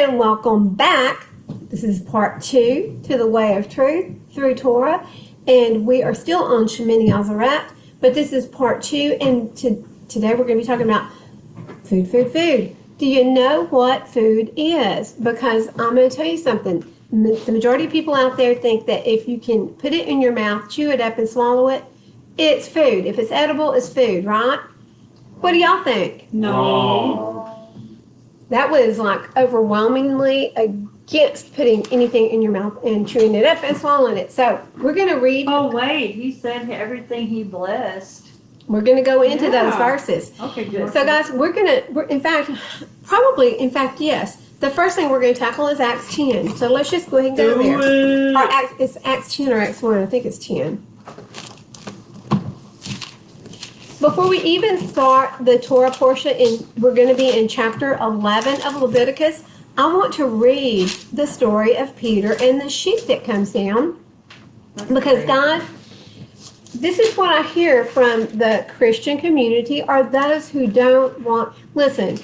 And welcome back. This is part 2 to the way of truth through Torah. And we are still on Shemini Azeret, but this is part 2. And today we're going to be talking about food. Do you know what food is? Because I'm going to tell you something. The majority of people out there think that if you can put it in your mouth, chew it up and swallow it, it's food. If it's edible, it's food, right? What do y'all think? No. That was like overwhelmingly against putting anything in your mouth and chewing it up and swallowing it. So we're going to read. Oh, wait. He said everything he blessed. We're going to go into those verses. Okay, good. So guys, yes. The first thing we're going to tackle is Acts 10. So let's just go ahead and go there. Or it's Acts 10 or Acts 1. I think it's 10. Before we even start the Torah portion, we're going to be in chapter 11 of Leviticus. I want to read the story of Peter and the sheep that comes down. Because guys, this is what I hear from the Christian community are those who don't want, listen,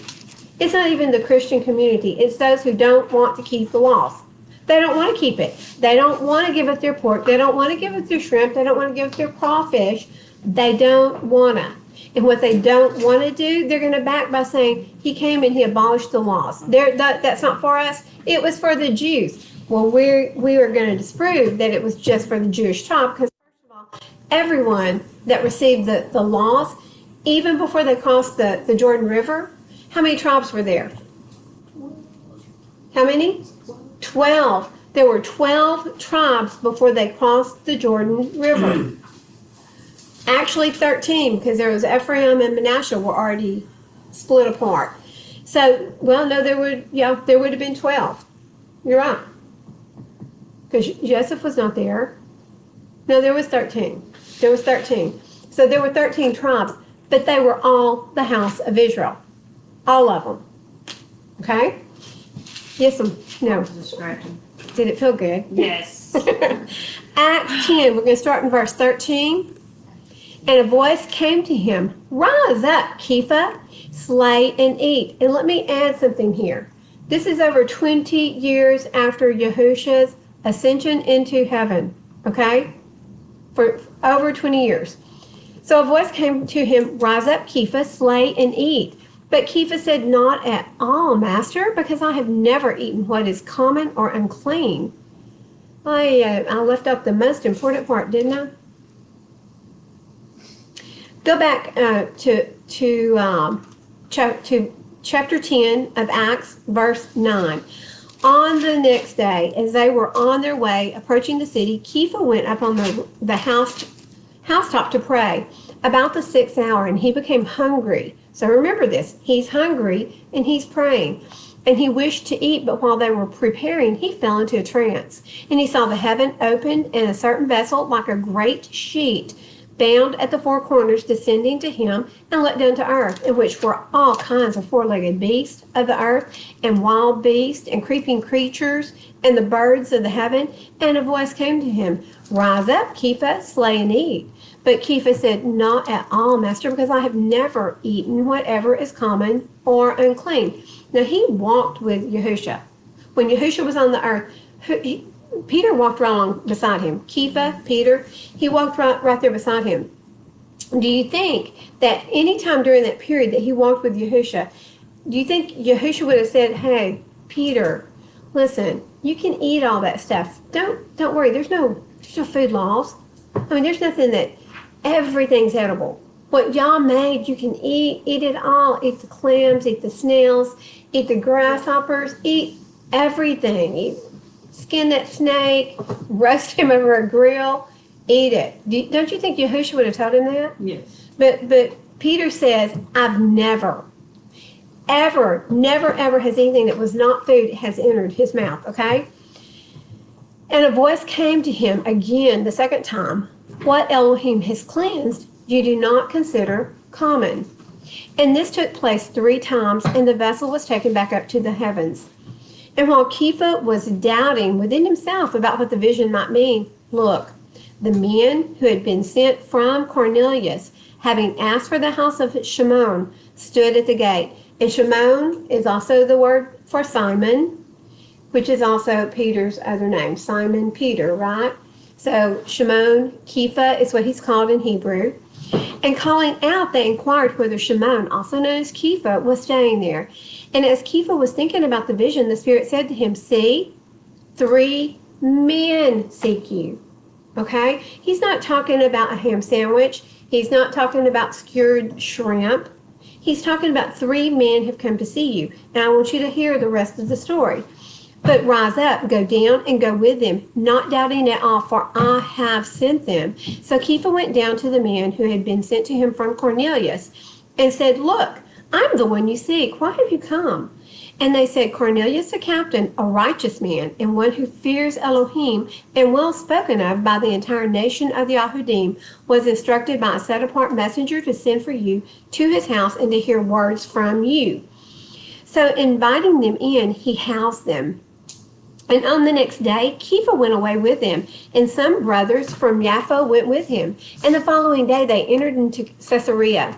it's not even the Christian community. It's those who don't want to keep the laws. They don't want to keep it. They don't want to give up their pork. They don't want to give up their shrimp. They don't want to give up their crawfish. They don't want to. And what they don't want to do, they're going to back by saying, he came and he abolished the laws. That's not for us. It was for the Jews. Well, we are going to disprove that it was just for the Jewish tribe because, first of all, everyone that received the laws, even before they crossed the Jordan River, how many tribes were there? How many? 12. There were 12 tribes before they crossed the Jordan River. Actually 13, because there was Ephraim and Manasseh were already split apart. So, well, no, there would have been 12. You're right. Because Joseph was not there. No, there was 13. There was 13. So there were 13 tribes, but they were all the house of Israel. All of them. Okay? Yes, no. Did it feel good? Yes. Acts 10, we're going to start in verse 13. And a voice came to him, rise up, Kepha, slay and eat. And let me add something here. This is over 20 years after Yahushua's ascension into heaven, okay? For over 20 years. So a voice came to him, rise up, Kepha, slay and eat. But Kepha said, not at all, master, because I have never eaten what is common or unclean. I left out the most important part, didn't I? Go back to chapter 10 of Acts, verse 9. On the next day, as they were on their way approaching the city, Kepha went up on the housetop to pray about the 6th hour, and he became hungry. So remember this, he's hungry and he's praying. And he wished to eat, but while they were preparing, he fell into a trance. And he saw the heaven opened and a certain vessel like a great sheet bound at the 4 corners descending to him and let down to earth, in which were all kinds of 4-legged beasts of the earth and wild beasts and creeping creatures and the birds of the heaven. And a voice came to him, rise up, Kepha, slay and eat. But Kepha said, not at all, master, because I have never eaten whatever is common or unclean. Now he walked with Yahushua. When Yahushua was on the earth, Peter walked right along beside him. Kepha, Peter, he walked right there beside him. Do you think that any time during that period that he walked with Yahushua, do you think Yahushua would have said, hey, Peter, listen, you can eat all that stuff. Don't worry, there's no food laws. I mean, there's nothing that everything's edible. What y'all made, you can eat it all. Eat the clams, eat the snails, eat the grasshoppers, eat everything. Skin that snake, roast him over a grill, eat it. Don't you think Yahushua would have told him that? Yes. But Peter says, I've never has anything that was not food has entered his mouth, okay? And a voice came to him again the second time, what Elohim has cleansed, you do not consider common. And this took place 3 times, and the vessel was taken back up to the heavens. And while Kepha was doubting within himself about what the vision might mean, look, the men who had been sent from Cornelius, having asked for the house of Shimon, stood at the gate. And Shimon is also the word for Simon, which is also Peter's other name, Simon Peter, right? So Shimon, Kepha is what he's called in Hebrew. And calling out, they inquired whether Shimon, also known as Kepha, was staying there. And as Kepha was thinking about the vision, the Spirit said to him, see, 3 men seek you. Okay? He's not talking about a ham sandwich. He's not talking about skewered shrimp. He's talking about 3 men have come to see you. And I want you to hear the rest of the story. But rise up, go down, and go with them, not doubting at all, for I have sent them. So Kepha went down to the man who had been sent to him from Cornelius and said, look, I'm the one you seek. Why have you come? And they said, Cornelius the captain, a righteous man, and one who fears Elohim, and well spoken of by the entire nation of the Yahudim, was instructed by a set-apart messenger to send for you to his house and to hear words from you. So inviting them in, he housed them. And on the next day, Kepha went away with them, and some brothers from Yahuah went with him. And the following day, they entered into Caesarea.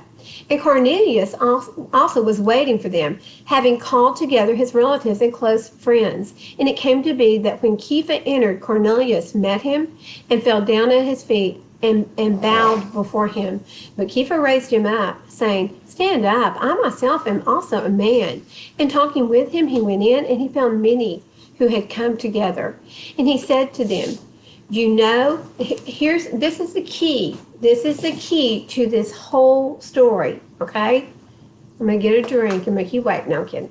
And Cornelius also was waiting for them, having called together his relatives and close friends. And it came to be that when Kepha entered, Cornelius met him and fell down at his feet and bowed before him. But Kepha raised him up, saying, stand up, I myself am also a man. And talking with him, he went in, and he found many who had come together. And he said to them, you know, this is the key. This is the key to this whole story, okay? I'm going to get a drink and make you wait. No, I'm kidding.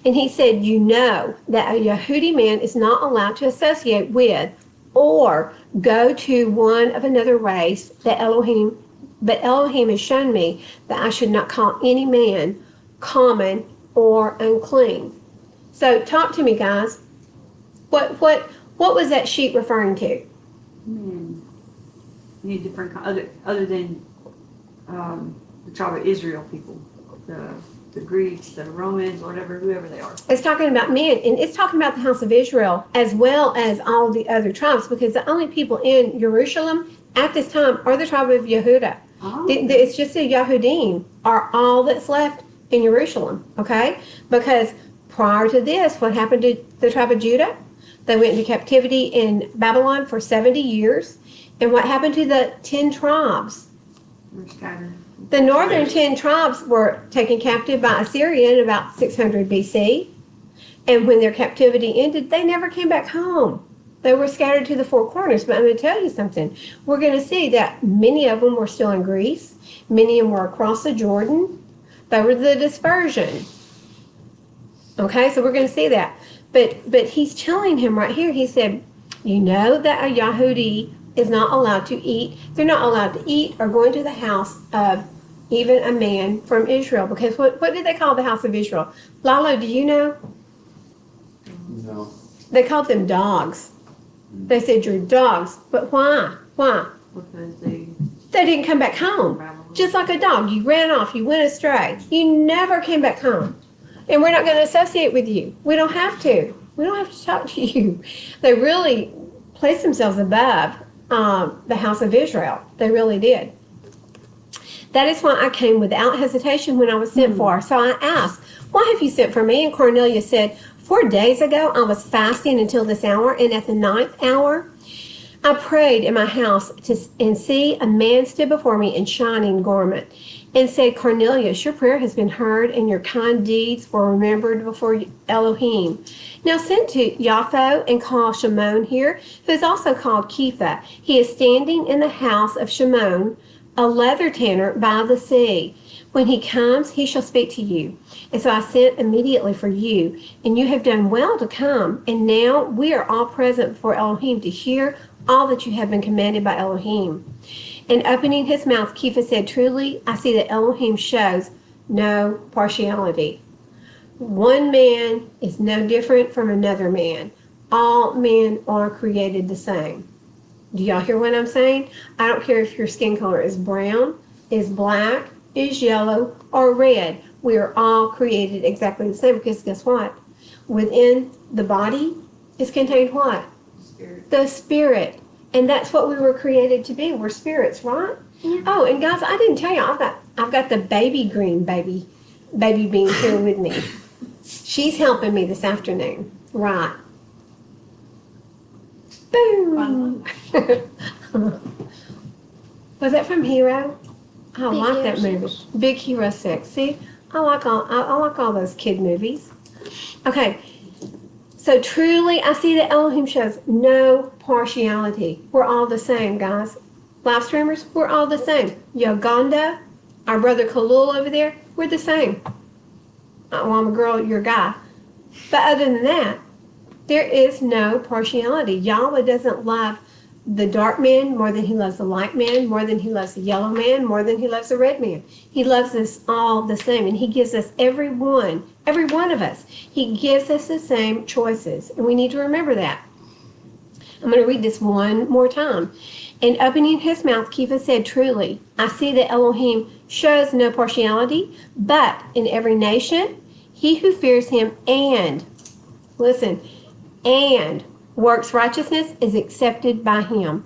And he said, you know that a Yehudi man is not allowed to associate with or go to one of another race but Elohim has shown me that I should not call any man common or unclean. So talk to me, guys. What was that sheet referring to? Any different other than the tribe of Israel people, the Greeks, the Romans, whoever they are. It's talking about men, and it's talking about the house of Israel as well as all the other tribes, because the only people in Jerusalem at this time are the tribe of Yehudah. Oh. It's just the Yahudim are all that's left in Jerusalem, okay? Because prior to this, what happened to the tribe of Judah? They went into captivity in Babylon for 70 years. And what happened to the 10 tribes? The northern 10 tribes were taken captive by Assyria in about 600 BC. And when their captivity ended, they never came back home. They were scattered to the 4 corners. But I'm going to tell you something. We're going to see that many of them were still in Greece. Many of them were across the Jordan. They were the dispersion. Okay, so we're going to see that. But he's telling him right here, he said, you know that a Yahudi is not allowed to eat. They're not allowed to eat or go into the house of even a man from Israel. Because what did they call the house of Israel? Lalo, do you know? No. They called them dogs. They said, you're dogs. But why? Why? Because they didn't come back home. Just like a dog. You ran off. You went astray. You never came back home. And we're not going to associate with you. We don't have to. We don't have to talk to you. They really placed themselves above the house of Israel. They really did. That is why I came without hesitation when I was sent for. So I asked, why have you sent for me? And Cornelius said, 4 days ago I was fasting until this hour, and at the 9th hour I prayed in my house and see a man stood before me in shining garment and said, Cornelius, your prayer has been heard and your kind deeds were remembered before Elohim. Now send to Yahuah and call Shimon here, who is also called Kepha. He is standing in the house of Shimon, a leather tanner by the sea. When he comes, he shall speak to you. And so I sent immediately for you, and you have done well to come. And now we are all present before Elohim to hear all that you have been commanded by Elohim. And opening his mouth, Kepha said, truly, I see that Elohim shows no partiality. One man is no different from another man. All men are created the same. Do y'all hear what I'm saying? I don't care if your skin color is brown, is black, is yellow, or red. We are all created exactly the same, because guess what? Within the body is contained what? Spirit. The spirit. And that's what we were created to be. We're spirits, right? Yeah. Oh, and guys, I didn't tell you, I've got the baby green baby bean here with me. She's helping me this afternoon. Right. Boom. Was that from Hero? I Big like Hero that movie. 6. Big Hero 6. See, I like all those kid movies. Okay. So truly, I see that Elohim shows no partiality. We're all the same, guys. Live streamers, we're all the same. Uganda, our brother Kalul over there, we're the same. Well, I'm a girl, you're a guy. But other than that, there is no partiality. Yahweh doesn't love the dark man more than he loves the light man, more than he loves the yellow man, more than he loves the red man. He loves us all the same, and he gives us every one of us. He gives us the same choices, and we need to remember that. I'm going to read this one more time. And opening his mouth, Kiva said, truly, I see that Elohim shows no partiality, but in every nation, he who fears him and, listen, and works righteousness is accepted by him.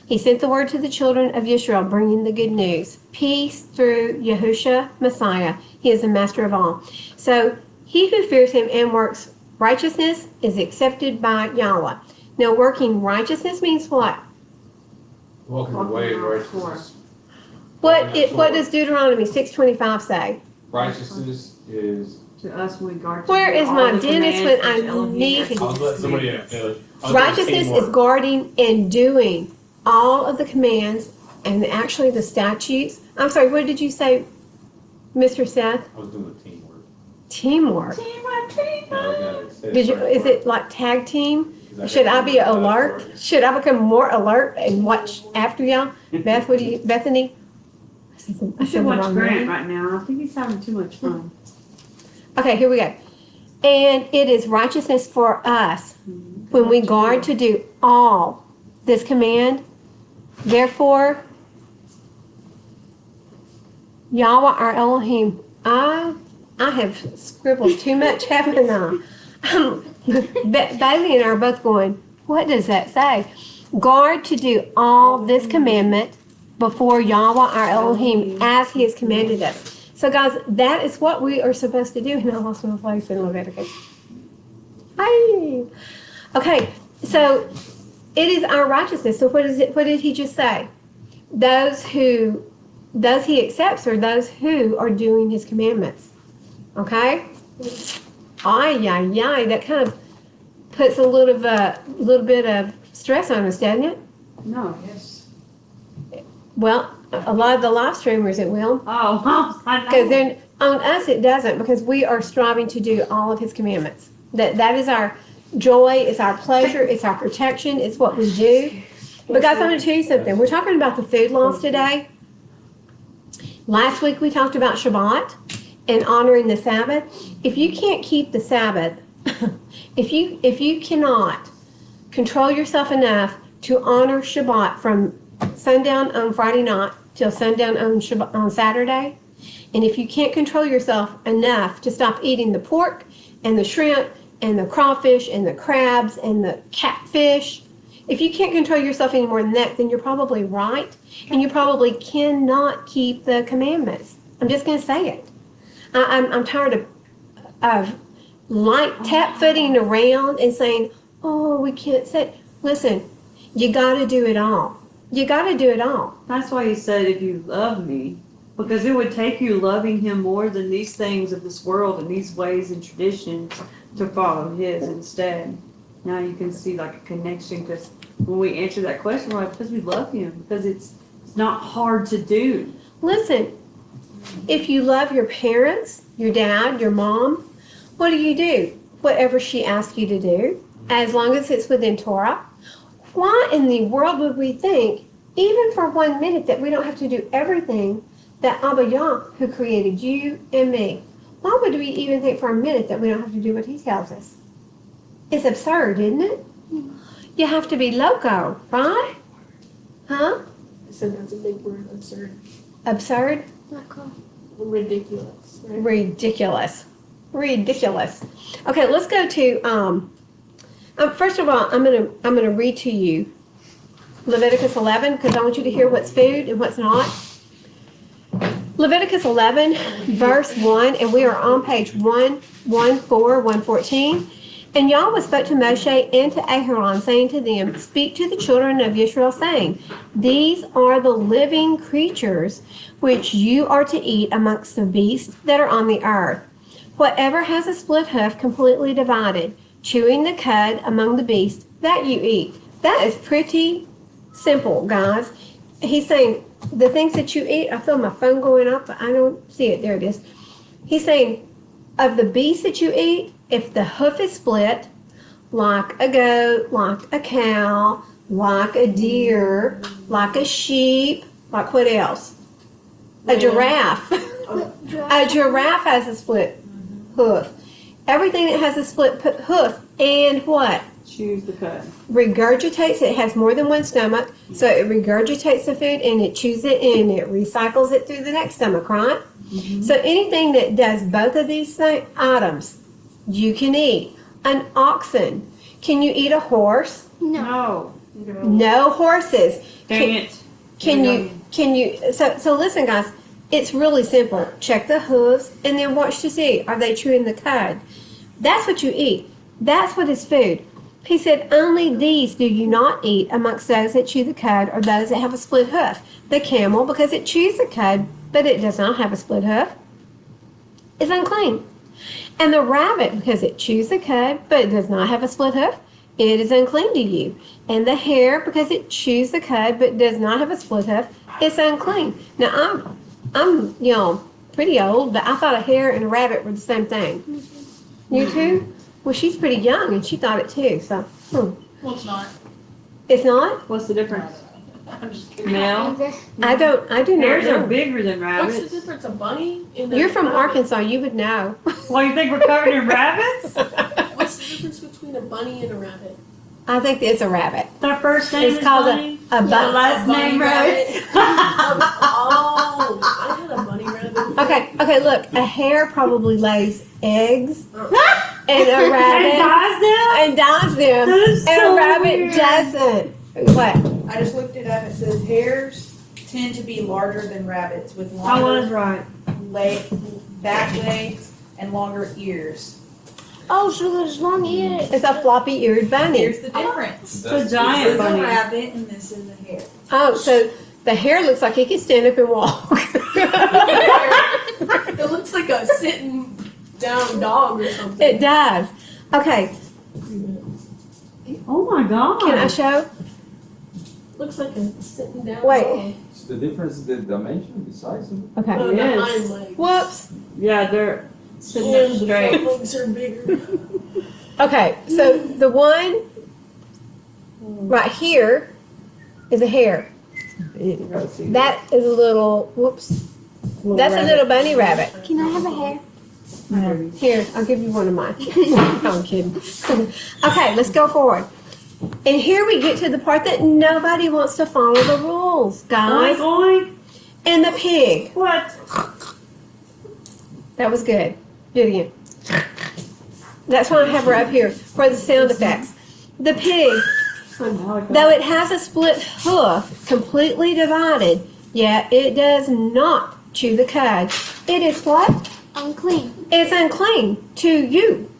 He sent the word to the children of Israel, bringing the good news. Peace through Yahushua, Messiah. He is the master of all. So he who fears him and works righteousness is accepted by Yahweh. Now, working righteousness means what? Walking the way of righteousness. What does Deuteronomy 6:25 say? Righteousness is. To us, we guard. Where is all my the dentist when commands I which Elohim need has him? I'll let somebody else do it. Righteousness is guarding and doing all of the commands and actually the statutes. I'm sorry, what did you say, Mr. Seth? I was doing the teamwork. Teamwork. Did you? Is it like tag team? Should I be alert? Should I become more alert and watch after y'all? Beth, what do you, Bethany? I should watch Grant right now. I think he's having too much fun. Okay, here we go. And it is righteousness for us when we guard to do all this command. Therefore, Yahweh our Elohim. I have scribbled too much, haven't I? Bailey and I are both going, what does that say? Guard to do all this commandment before Yahweh our Elohim as he has commanded us. So guys, that is what we are supposed to do. And I lost my place in Leviticus. Hey. Okay, so it is our righteousness. So what is it? What did he just say? Those he accepts are those who are doing his commandments. Okay? That kind of puts a little bit of stress on us, doesn't it? No. Yes. Well, a lot of the live streamers it will. Oh, I know. Because then on us it doesn't, because we are striving to do all of his commandments. That is our joy, it's our pleasure, it's our protection, it's what we do. But guys, I'm going to tell you something. We're talking about the food laws today. Last week we talked about Shabbat and honoring the Sabbath. If you can't keep the Sabbath, if you cannot control yourself enough to honor Shabbat from sundown on Friday night till sundown on Saturday, and if you can't control yourself enough to stop eating the pork and the shrimp and the crawfish and the crabs and the catfish, if you can't control yourself any more than that, then you're probably right, and you probably cannot keep the commandments. I'm just going to say it. I'm tired of light tap-footing around and saying, oh, we can't say. Listen, you got to do it all. You got to do it all. That's why he said, if you love me, because it would take you loving him more than these things of this world and these ways and traditions to follow his instead. Now you can see like a connection, because when we answer that question, we're like, because we love him, because it's not hard to do. Listen, if you love your parents, your dad, your mom, what do? Whatever she asks you to do, as long as it's within Torah. Why in the world would we think, even for 1 minute, that we don't have to do everything that Abba Yah, who created you and me, why would we even think for a minute that we don't have to do what he tells us? It's absurd, isn't it? You have to be loco, right? Huh? I said that's a big word, absurd. Absurd? Ridiculous. Right? Ridiculous. Okay, let's go to, first of all, I'm gonna read to you Leviticus 11, because I want you to hear what's food and what's not. Leviticus 11, verse 1, and we are on page 114. And Yahweh spoke to Moshe and to Aharon, saying to them, Speak to the children of Israel, saying, These are the living creatures which you are to eat amongst the beasts that are on the earth. Whatever has a split hoof completely divided, chewing the cud among the beasts, that you eat. That is pretty simple, guys. He's saying, the things that you eat, I feel my phone going up, but I don't see it. There it is. He's saying, of the beasts that you eat, if the hoof is split, like a goat, like a cow, like a deer, like a sheep, like what else? A giraffe. A giraffe has a split hoof. Everything that has a split hoof and what? Choose the cud. Regurgitates. It has more than one stomach, so it regurgitates the food and it chews it and it recycles it through the next stomach, right? So anything that does both of these items, you can eat. An oxen. Can you eat a horse? No. No horses. Dang it. Can you so listen, guys, it's really simple. Check the hooves and then watch to see, are they chewing the cud? That's what you eat. That's what is food. He said, only these do you not eat amongst those that chew the cud or those that have a split hoof. The camel, because it chews the cud, but it does not have a split hoof, is unclean. And the rabbit, because it chews the cud, but it does not have a split hoof, it is unclean to you. And the hare, because it chews the cud, but does not have a split hoof, it's unclean. Now, I'm pretty old, but I thought a hare and a rabbit were the same thing. You too? Well, she's pretty young, and she thought it too, so. Well, it's not. It's not? What's the difference? I'm just kidding. Male? I do not Hares are know. bigger than What's the rabbits. difference? A bunny and a You're from rabbit? Arkansas, you would know. Well, you think we're covered in rabbits? What's the difference between a bunny and a rabbit? I think it's a rabbit. Their first name It's is called Bunny. a The bunny. last Bunny name rabbit. Oh, I had a bunny rabbit. Okay, look, a hare probably lays eggs, and a And rabbit guys now? and dies them, That is and so a rabbit weird. doesn't. What? I just looked it up. It says hares tend to be larger than rabbits with I was longer right. back legs and longer ears. Oh, so there's long ears. It's a floppy-eared bunny. Here's the difference. It's a This giant is a bunny. rabbit and this is a hare. Oh, so the hare looks like he can stand up and walk. It looks like a sitting down dog or something. It does. Okay, Oh my god. can I show? Looks like a sitting down Wait. dog. The difference is the dimension, the size of it. Okay. Oh, the Yes. hind legs. Whoops. Yeah, they're sitting And up the straight. front legs are bigger. Okay, so the one right here is a hare. That is a little, whoops. That's a little bunny rabbit. Can I have a hair? Here, I'll give you one of mine. No, I'm kidding. Okay, let's go forward. And here we get to the part that nobody wants to follow the rules, Oink, guys. oink. And the pig. What? That was good. Do it again. That's why I have her up here for the sound effects. The pig, though it has a split hoof, completely divided, yet it does not chew the cud. It is what? Unclean. It's unclean to you.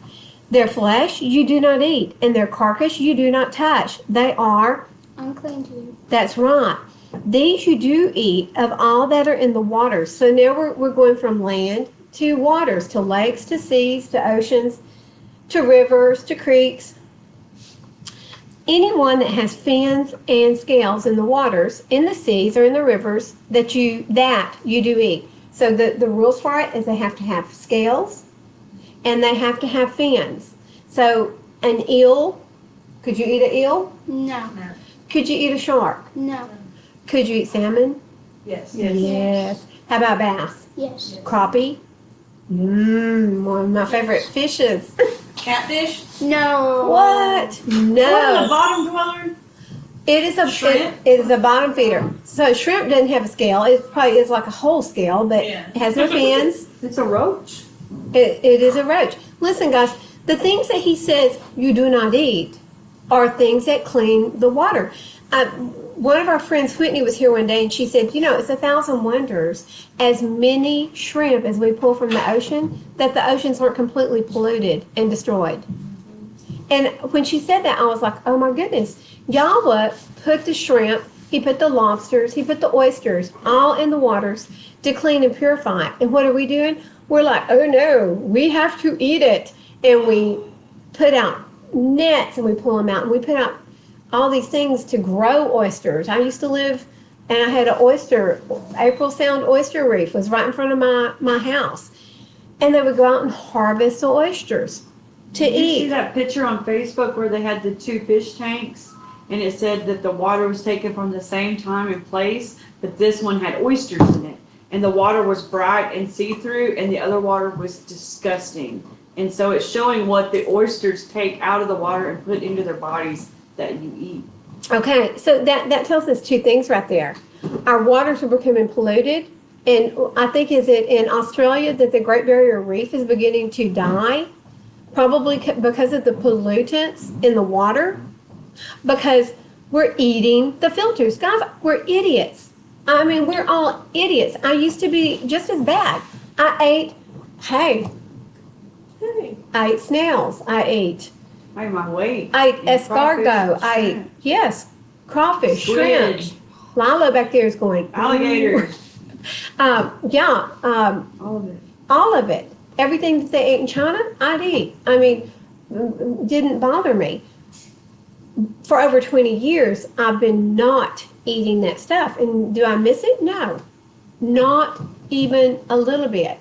Their flesh you do not eat, and their carcass you do not touch. They are, Unclean to you. that's right. These you do eat of all that are in the waters. So now we're going from land to waters, to lakes, to seas, to oceans, to rivers, to creeks. Anyone that has fins and scales in the waters, in the seas or in the rivers, that you do eat. So the rules for it is they have to have scales and they have to have fins. So an eel, could you eat an eel? No. Could you eat a shark? No. Could you eat salmon? Yes. Yes. How about bass? Yes. Crappie? One of my favorite fishes. Catfish? No. What? What, the No. bottom dweller? It is a Shrimp? it is a bottom feeder. So shrimp doesn't have a scale. It probably is like a whole scale, but Yeah. it has no fins. It's a roach. It is a roach. Listen, guys, the things that he says you do not eat are things that clean the water. One of our friends, Whitney, was here one day, and she said, it's 1,000 wonders, as many shrimp as we pull from the ocean, that the oceans aren't completely polluted and destroyed. And when she said that, I was like, oh my goodness. Yahuah put the shrimp, he put the lobsters, he put the oysters all in the waters to clean and purify it. And what are we doing? We're like, oh no, we have to eat it. And we put out nets and we pull them out. And we put out all these things to grow oysters. I used to live, and I had an oyster, April Sound oyster reef was right in front of my house. And they would go out and harvest the oysters to Did you see eat. that picture on Facebook where they had the 2 fish tanks? And it said that the water was taken from the same time and place, but this one had oysters in it. And the water was bright and see-through, and the other water was disgusting. And so it's showing what the oysters take out of the water and put into their bodies that you eat. Okay, so that tells us 2 things right there. Our waters are becoming polluted, and I think is it in Australia that the Great Barrier Reef is beginning to die, probably because of the pollutants in the water, because we're eating the filters. Guys, we're idiots. I mean, we're all idiots. I used to be just as bad. I ate snails. I ate Made my weight. I ate And escargot. crawfish and I ate, shrimp. yes, crawfish, shrimp. Squid, Lilo back there is going, alligators, yeah, all of it. all of it. Everything that they ate in China, I'd eat. I mean, didn't bother me. For over 20 years, I've been not eating that stuff. And do I miss it? No, not even a little bit.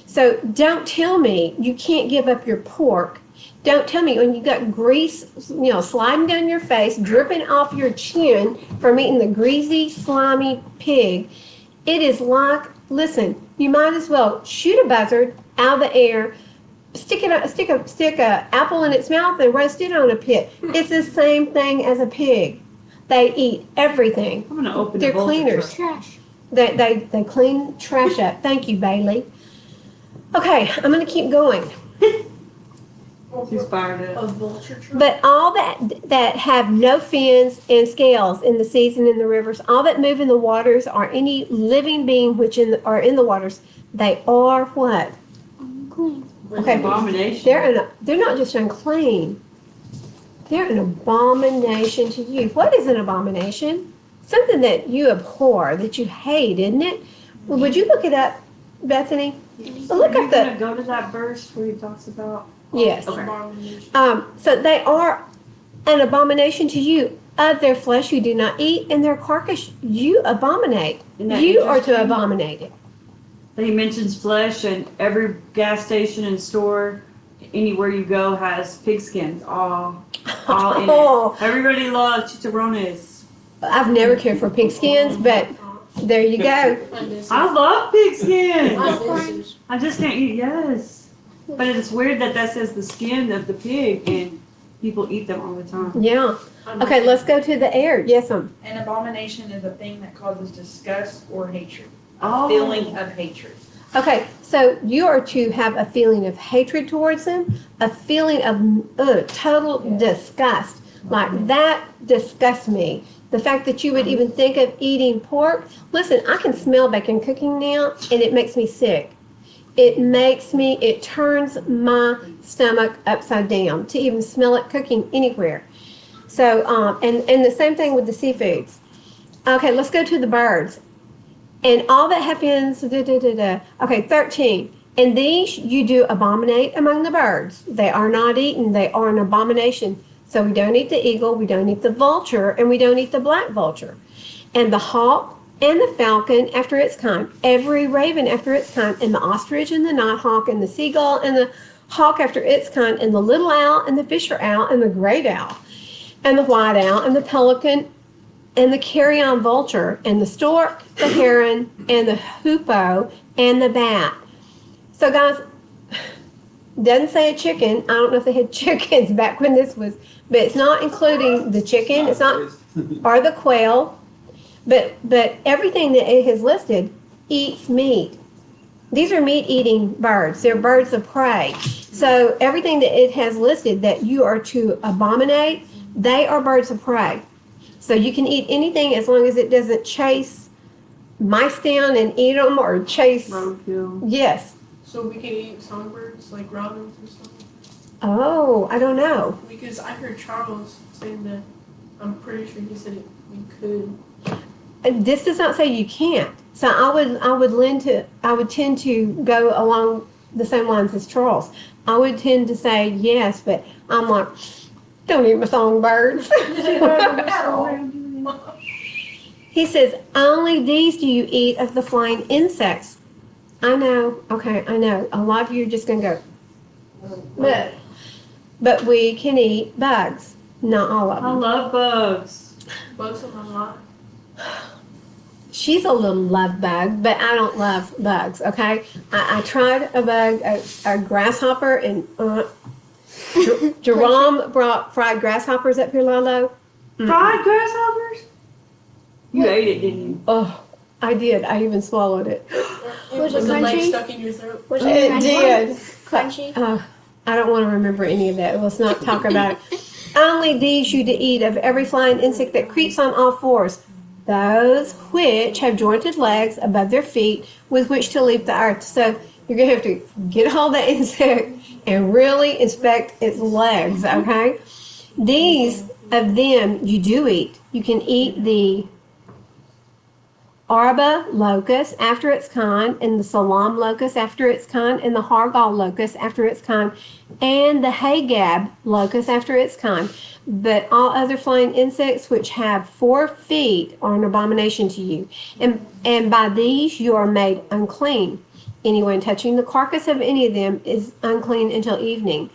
So don't tell me you can't give up your pork. Don't tell me when you got grease, sliding down your face, dripping off your chin from eating the greasy, slimy pig. It is like, listen, you might as well shoot a buzzard out of the air, stick a apple in its mouth and roast it on a pit. It's the same thing as a pig. They eat everything. I'm gonna open They're the vulture cleaners. truck. Trash. They clean trash up. Thank you, Bailey. Okay, I'm gonna keep going. She's fired up. A vulture truck? But all that have no fins and scales in the seas and in the rivers, all that move in the waters, or any living being which are in the waters, they are what? Clean. Okay, Abomination. they're not just unclean. They're an abomination to you. What is an abomination? Something that you abhor, that you hate, isn't it? Well, would you look it up, Bethany? Look Are you up gonna the go to that verse where he talks about? yes. Okay. So they are an abomination to you. Of their flesh you do not eat, and their carcass you abominate. Isn't that You are to interesting? abominate it. He mentions flesh, and every gas station and store, anywhere you go, has pigskins all in Oh. it. Everybody loves chicharrones. I've never cared for pigskins, but there you go. I love pigskins. I miss it. I just can't eat. Yes, but it's weird that says the skin of the pig, and people eat them all the time. Yeah. Okay, let's go to the air. Yes, An abomination is a thing that causes disgust or hatred. Oh. A feeling of hatred. Okay, so you are to have a feeling of hatred towards them, a feeling of total disgust. Like, that disgusts me. The fact that you would even think of eating pork. Listen, I can smell bacon cooking now, and it makes me sick. It turns my stomach upside down to even smell it cooking anywhere. So, and the same thing with the seafoods. Okay, let's go to the birds. And all that happens, Okay, 13. And these you do abominate among the birds. They are not eaten. They are an abomination. So we don't eat the eagle, we don't eat the vulture, and we don't eat the black vulture. And the hawk and the falcon after its kind. Every raven after its kind. And the ostrich and the nighthawk and the seagull and the hawk after its kind. And the little owl and the fisher owl and the great owl. And the white owl and the pelican and the carrion vulture and the stork, the heron, and the hoopoe, and the bat. So guys, doesn't say a chicken. I don't know if they had chickens back when this was, but it's not including the chicken. It's not, or the quail. But everything that it has listed eats meat. These are meat-eating birds. They're birds of prey. So everything that it has listed that you are to abominate, they are birds of prey. So you can eat anything as long as it doesn't chase mice down and eat them or chase. Roadkill. Yes. So we can eat songbirds, like robins or something? Oh, I don't know. Because I heard Charles saying that, I'm pretty sure he said it, we could. This does not say you can't. So I would tend to go along the same lines as Charles. I would tend to say yes, but I'm like, don't eat my songbirds. He says, only these do you eat of the flying insects. I know, okay, I know. A lot of you are just gonna go, but we can eat bugs. Not all of I them. love bugs. Bugs on my lot. She's a little love bug, but I don't love bugs, okay? I tried a bug, a grasshopper, and Jerome brought fried grasshoppers up here, Lolo. Fried grasshoppers? You ate it, didn't you? Oh, I did. I even swallowed it. Was it the leg crunchy? stuck in your throat? Was It crunchy? did. Crunchy? I don't want to remember any of that. Let's not talk about it. Only these you to eat of every flying insect that creeps on all fours, those which have jointed legs above their feet with which to leap the earth. So you're going to have to get a hold of that insect and really inspect its legs, okay? These of them you do eat. You can eat the Arba locust after its kind, and the Salam locust after its kind, and the Hargal locust after its kind, and the Hagab locust after its kind. But all other flying insects which have 4 feet are an abomination to you. And by these you are made unclean. Anyone touching the carcass of any of them is unclean until evening.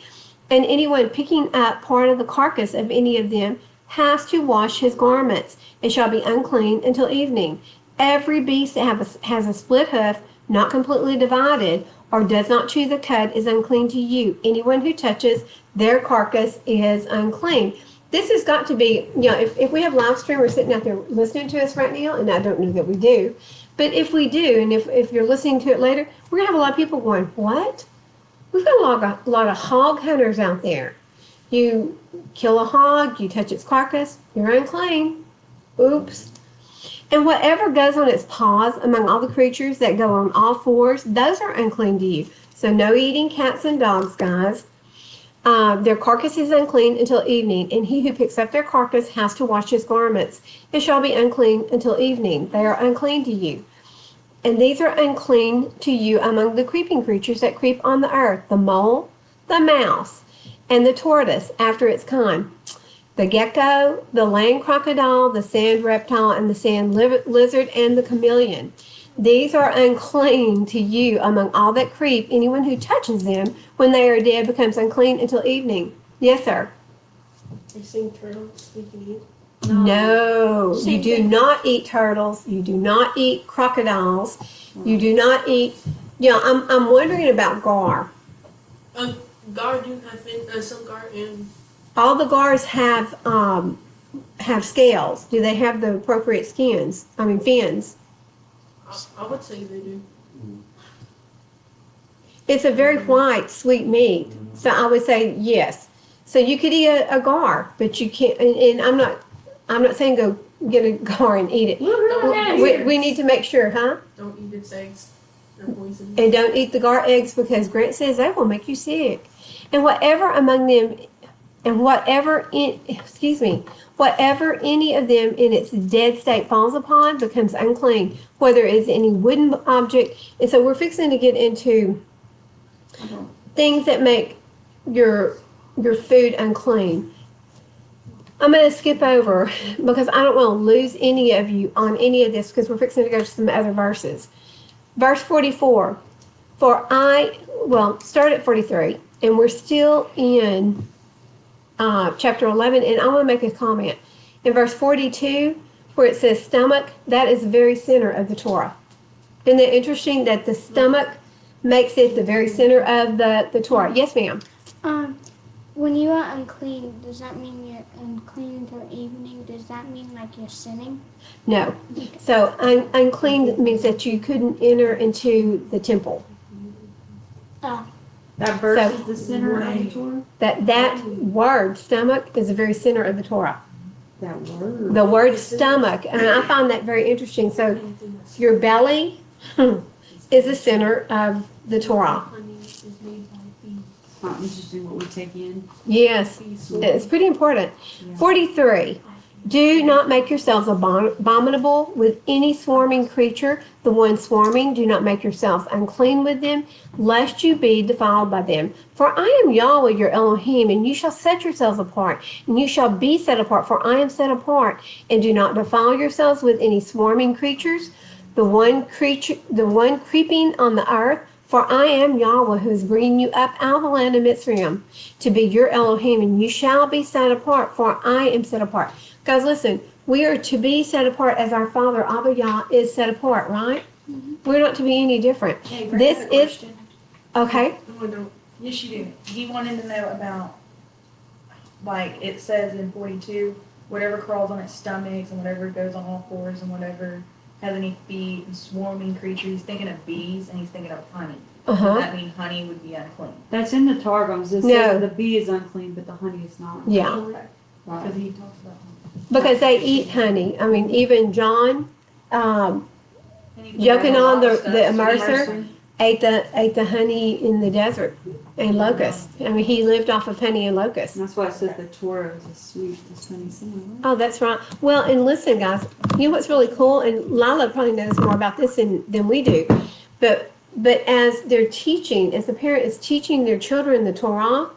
And anyone picking up part of the carcass of any of them has to wash his garments, and shall be unclean until evening. Every beast that has a split hoof, not completely divided, or does not chew the cud is unclean to you. Anyone who touches their carcass is unclean. This has got to be, if we have live streamers sitting out there listening to us right now, and I don't know that we do, but if we do, and if you're listening to it later, we're going to have a lot of people going, what? We've got a lot of hog hunters out there. You kill a hog, you touch its carcass, you're unclean. Oops. And whatever goes on its paws among all the creatures that go on all fours, those are unclean to you. So no eating cats and dogs, guys. Their carcass is unclean until evening, and he who picks up their carcass has to wash his garments. It shall be unclean until evening. They are unclean to you. And these are unclean to you among the creeping creatures that creep on the earth, the mole, the mouse, and the tortoise after its kind, the gecko, the land crocodile, the sand reptile, and the sand lizard, and the chameleon. These are unclean to you among all that creep. Anyone who touches them when they are dead becomes unclean until evening. Yes, sir. You seen turtles we can eat? No, you Same do thing. not eat turtles. You do not eat crocodiles. You do not eat. I'm wondering about gar. Gar do have some gar and All the gars have scales. Do they have the appropriate fins? I would say they do. It's a very white, sweet meat. So I would say yes. So you could eat a gar, but you can't. And I'm not saying go get a gar and eat it. We need to make sure, huh? Don't eat its eggs. They're poison. And don't eat the gar eggs because Grant says they will make you sick. And whatever among them, and whatever any of them in its dead state falls upon becomes unclean, whether it's any wooden object. And so we're fixing to get into things that make your food unclean. I'm going to skip over because I don't want to lose any of you on any of this because we're fixing to go to some other verses. Verse 44. Start at 43, and we're still in chapter 11, and I want to make a comment. In verse 42, where it says stomach, that is the very center of the Torah. Isn't it interesting that the stomach makes it the very center of the Torah? Yes, ma'am. When you are unclean, does that mean you're unclean until evening? Does that mean like you're sinning? No. So unclean means that you couldn't enter into the temple. Oh. That verse So- is the center of the Torah? That word, stomach, is the very center of the Torah. That word. The word stomach, and I find that very interesting. So your belly is the center of the Torah. Honey is made by bees. How interesting what we take in. Yes, it's pretty important. 43. Do not make yourselves abominable with any swarming creature. The one swarming, do not make yourselves unclean with them, lest you be defiled by them. For I am Yahweh your Elohim, and you shall set yourselves apart, and you shall be set apart, for I am set apart. And do not defile yourselves with any swarming creatures, the one creeping on the earth. For I am Yahweh, who is bringing you up out of the land of Mitzrayim, to be your Elohim, and you shall be set apart, for I am set apart. Guys, listen, we are to be set apart as our Father, Abba Yah, is set apart, right? We're not to be any different. Hey, Greg This had a is, question. okay, Yes, you do. He wanted to know about, like, it says in 42, whatever crawls on its stomachs and whatever goes on all fours and whatever has any feet and swarming creatures. He's thinking of bees and he's thinking of honey. Does uh-huh, that mean honey would be unclean? That's in the Targums. It No. says the bee is unclean, but the honey is not. yeah, Correct. Right. Because he talks about honey. because they eat honey. I mean, even John, And he put Joking that on lot of the stuff, immerser. ate the honey in the desert and locusts. I mean, he lived off of honey and locusts. And that's why it says the Torah is a sweet, the honey cinnamon. Oh, that's right. Well, and listen, guys, you know what's really cool, and Lila probably knows more about this than we do, but as they're teaching, as the parent is teaching their children the Torah,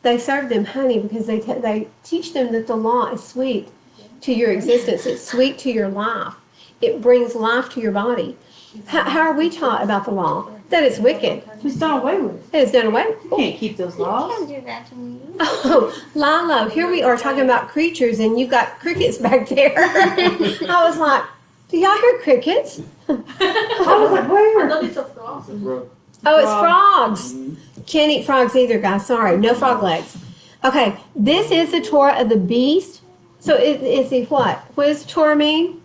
they serve them honey because they teach them that the law is sweet to your existence. It's sweet to your life. It brings life to your body. How are we taught about the law? That it's wicked. It's done away with. That it's done away. You can't keep those You laws. can't do that to me. Oh, Lilo, here we are talking about creatures, and you got crickets back there. I was like, do y'all hear crickets? I was like, I where? thought it's a frog. Oh, it's frogs. Can't eat frogs either, guys. Sorry, no frog legs. Okay, this is the Torah of the beast. So it's the what? What does Torah mean?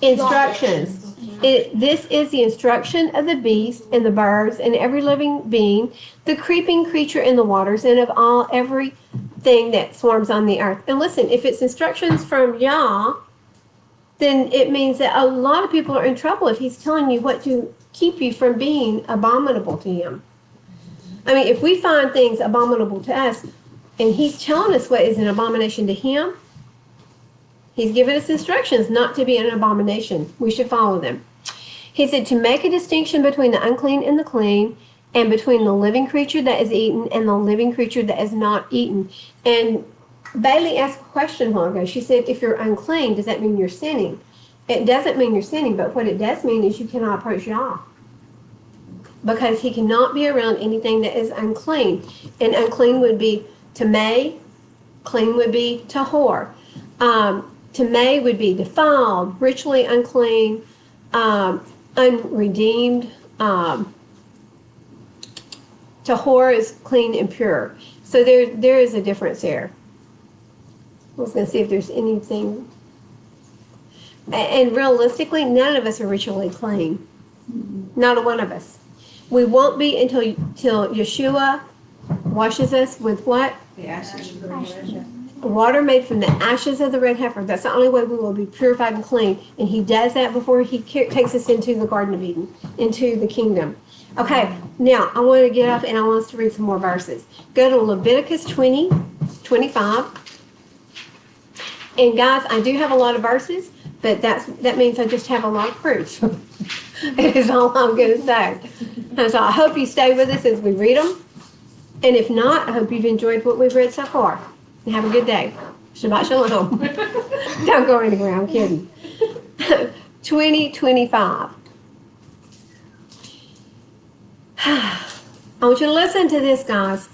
Instructions. This is the instruction of the beast and the birds and every living being, the creeping creature in the waters, and of everything that swarms on the earth. And listen, if it's instructions from Yah, then it means that a lot of people are in trouble if he's telling you what to keep you from being abominable to him. I mean, if we find things abominable to us, and he's telling us what is an abomination to him, he's given us instructions not to be an abomination. We should follow them. He said to make a distinction between the unclean and the clean, and between the living creature that is eaten and the living creature that is not eaten. And Bailey asked a question a while ago. She said, if you're unclean, does that mean you're sinning? It doesn't mean you're sinning, but what it does mean is you cannot approach Yah. Because he cannot be around anything that is unclean. And unclean would be tamei, clean would be tahor. Tamei would be defiled, ritually unclean, unredeemed. Tahor is clean and pure. So there is a difference there. I was going to see if there's anything. And realistically, none of us are ritually clean. Not a one of us. We won't be until Yeshua washes us with what? The ashes of the red. Water made from the ashes of the red heifer. That's the only way we will be purified and clean. And he does that before he takes us into the Garden of Eden, into the kingdom. Okay, now I want to get off and I want us to read some more verses. Go to Leviticus 20, 25. And guys, I do have a lot of verses, but that means I just have a lot of proofs. It is all I'm going to say. And so I hope you stay with us as we read them. And if not, I hope you've enjoyed what we've read so far. And have a good day. Shabbat shalom. Don't go anywhere, I'm kidding. 2025. I want you to listen to this, guys.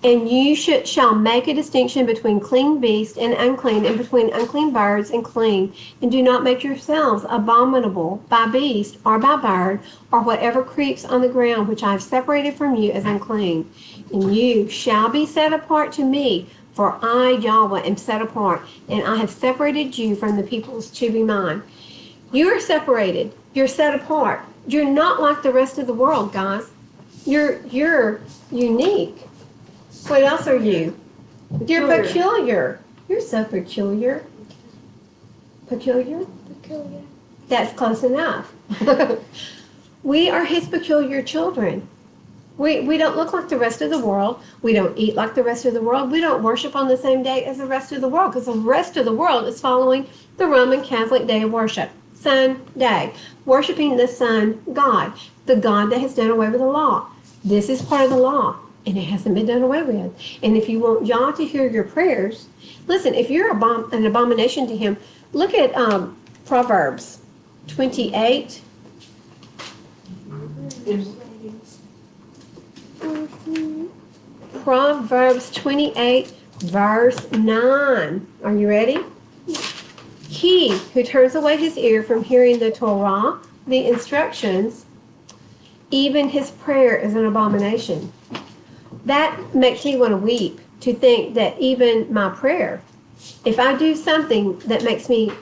And you shall make a distinction between clean beast and unclean, and between unclean birds and clean. And do not make yourselves abominable by beast or by bird or whatever creeps on the ground, which I have separated from you as unclean. And you shall be set apart to me, for I, Yahweh, am set apart, and I have separated you from the peoples to be mine. You are separated. You're set apart. You're not like the rest of the world, guys. You're unique. What else are you? You're peculiar. You're so peculiar. Peculiar? Peculiar. That's close enough. We are his peculiar children. We don't look like the rest of the world. We don't eat like the rest of the world. We don't worship on the same day as the rest of the world because the rest of the world is following the Roman Catholic day of worship, Sunday, worshiping the Sun God, the God that has done away with the law. This is part of the law, and it hasn't been done away with. And if you want Yah to hear your prayers, listen, if you're an abomination to him, look at Proverbs 28. Proverbs 28, verse 9. Are you ready? He who turns away his ear from hearing the Torah, the instructions, even his prayer is an abomination. That makes me want to weep to think that even my prayer, if I do something that makes me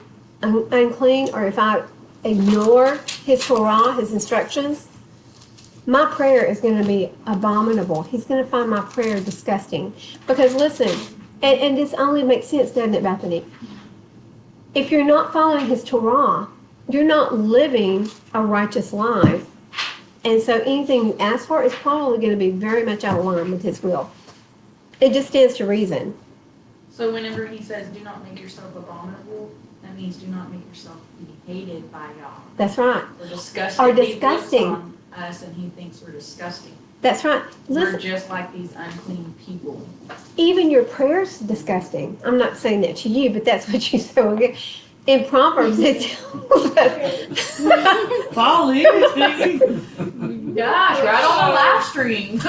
unclean, or if I ignore his Torah, his instructions, my prayer is going to be abominable. He's going to find my prayer disgusting. Because listen, and this only makes sense, doesn't it, Bethany? If you're not following his Torah, you're not living a righteous life. And so anything you ask for is probably going to be very much out of line with his will. It just stands to reason. So whenever he says, do not make yourself abominable, that means do not make yourself be hated by God. That's right. Or disgusting. Or He looks disgusting. on us and he thinks we're disgusting. That's right. We're Listen, just like these unclean people. even your prayers disgusting. I'm not saying that to you, but that's what you say. In Proverbs, it tells us. Folly. Gosh, right on the live stream.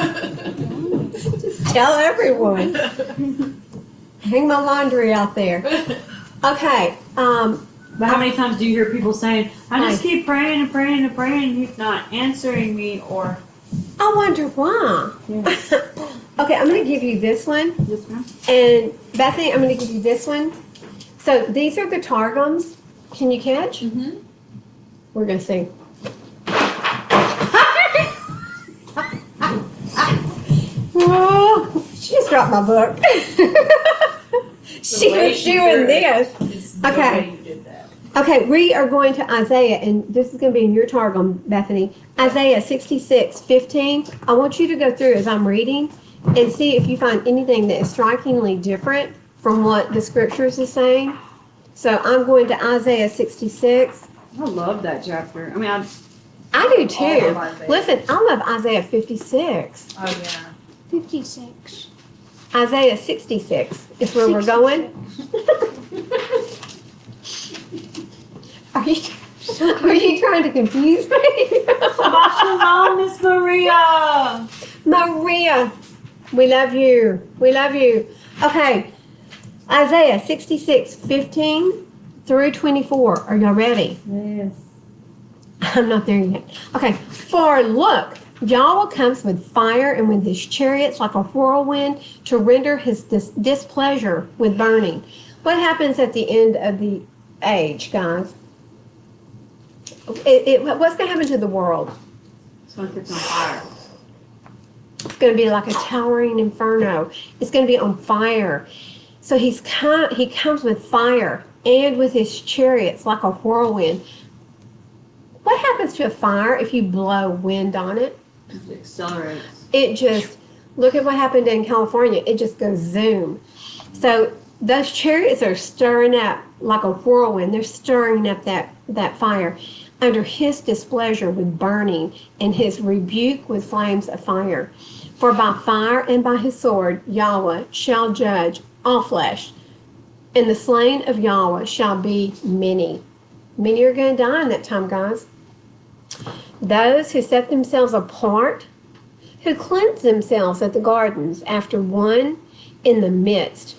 Tell everyone. Hang my laundry out there. Okay. But how many times do you hear people saying, I just keep praying and praying and praying, and he's not answering me, or... I wonder why. Yes. Okay, I'm going to give you this one. Yes, ma'am. And Bethany, I'm going to give you this one. So these are the Targums. Can you catch? Mm-hmm. We're going to see. Oh, she just dropped my book. She was doing this. Okay. Okay, we are going to Isaiah, and this is going to be in your Targum, Bethany. Isaiah 66:15. I want you to go through as I'm reading and see if you find anything that is strikingly different from what the scriptures is saying. So I'm going to Isaiah 66. I love that chapter. I mean, I do All of too. Isaiah. Listen, I love Isaiah 56. Oh, yeah. 56. Isaiah 66 is where we're going. Are you trying to confuse me? Shabbat Shalom, Miss Maria. Maria, we love you. We love you. Okay, Isaiah 66:15 through 24. Are y'all ready? Yes. I'm not there yet. Okay, for look, Yahuah comes with fire and with his chariots like a whirlwind to render his displeasure with burning. What happens at the end of the age, guys? What's going to happen to the world? It's going to catch on fire. It's going to be like a towering inferno. It's going to be on fire. So he comes with fire and with his chariots like a whirlwind. What happens to a fire if you blow wind on it? It accelerates. It just, look at what happened in California. It just goes zoom. So those chariots are stirring up like a whirlwind. They're stirring up that fire under his displeasure with burning and his rebuke with flames of fire. For by fire and by his sword Yahuah shall judge all flesh, and the slain of Yahuah shall be many. Many are going to die in that time, guys. Those who set themselves apart, who cleanse themselves at the gardens after one in the midst,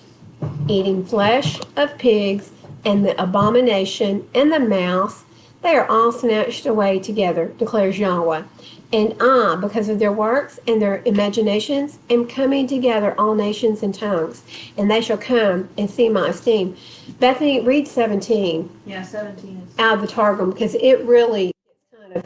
eating flesh of pigs and the abomination and the mouse, they are all snatched away together, declares Yahuah. And I, because of their works and their imaginations, am coming together all nations and tongues, and they shall come and see my esteem. Bethany, read 17 Yeah, 17 is. out of the Targum, because it really kind of...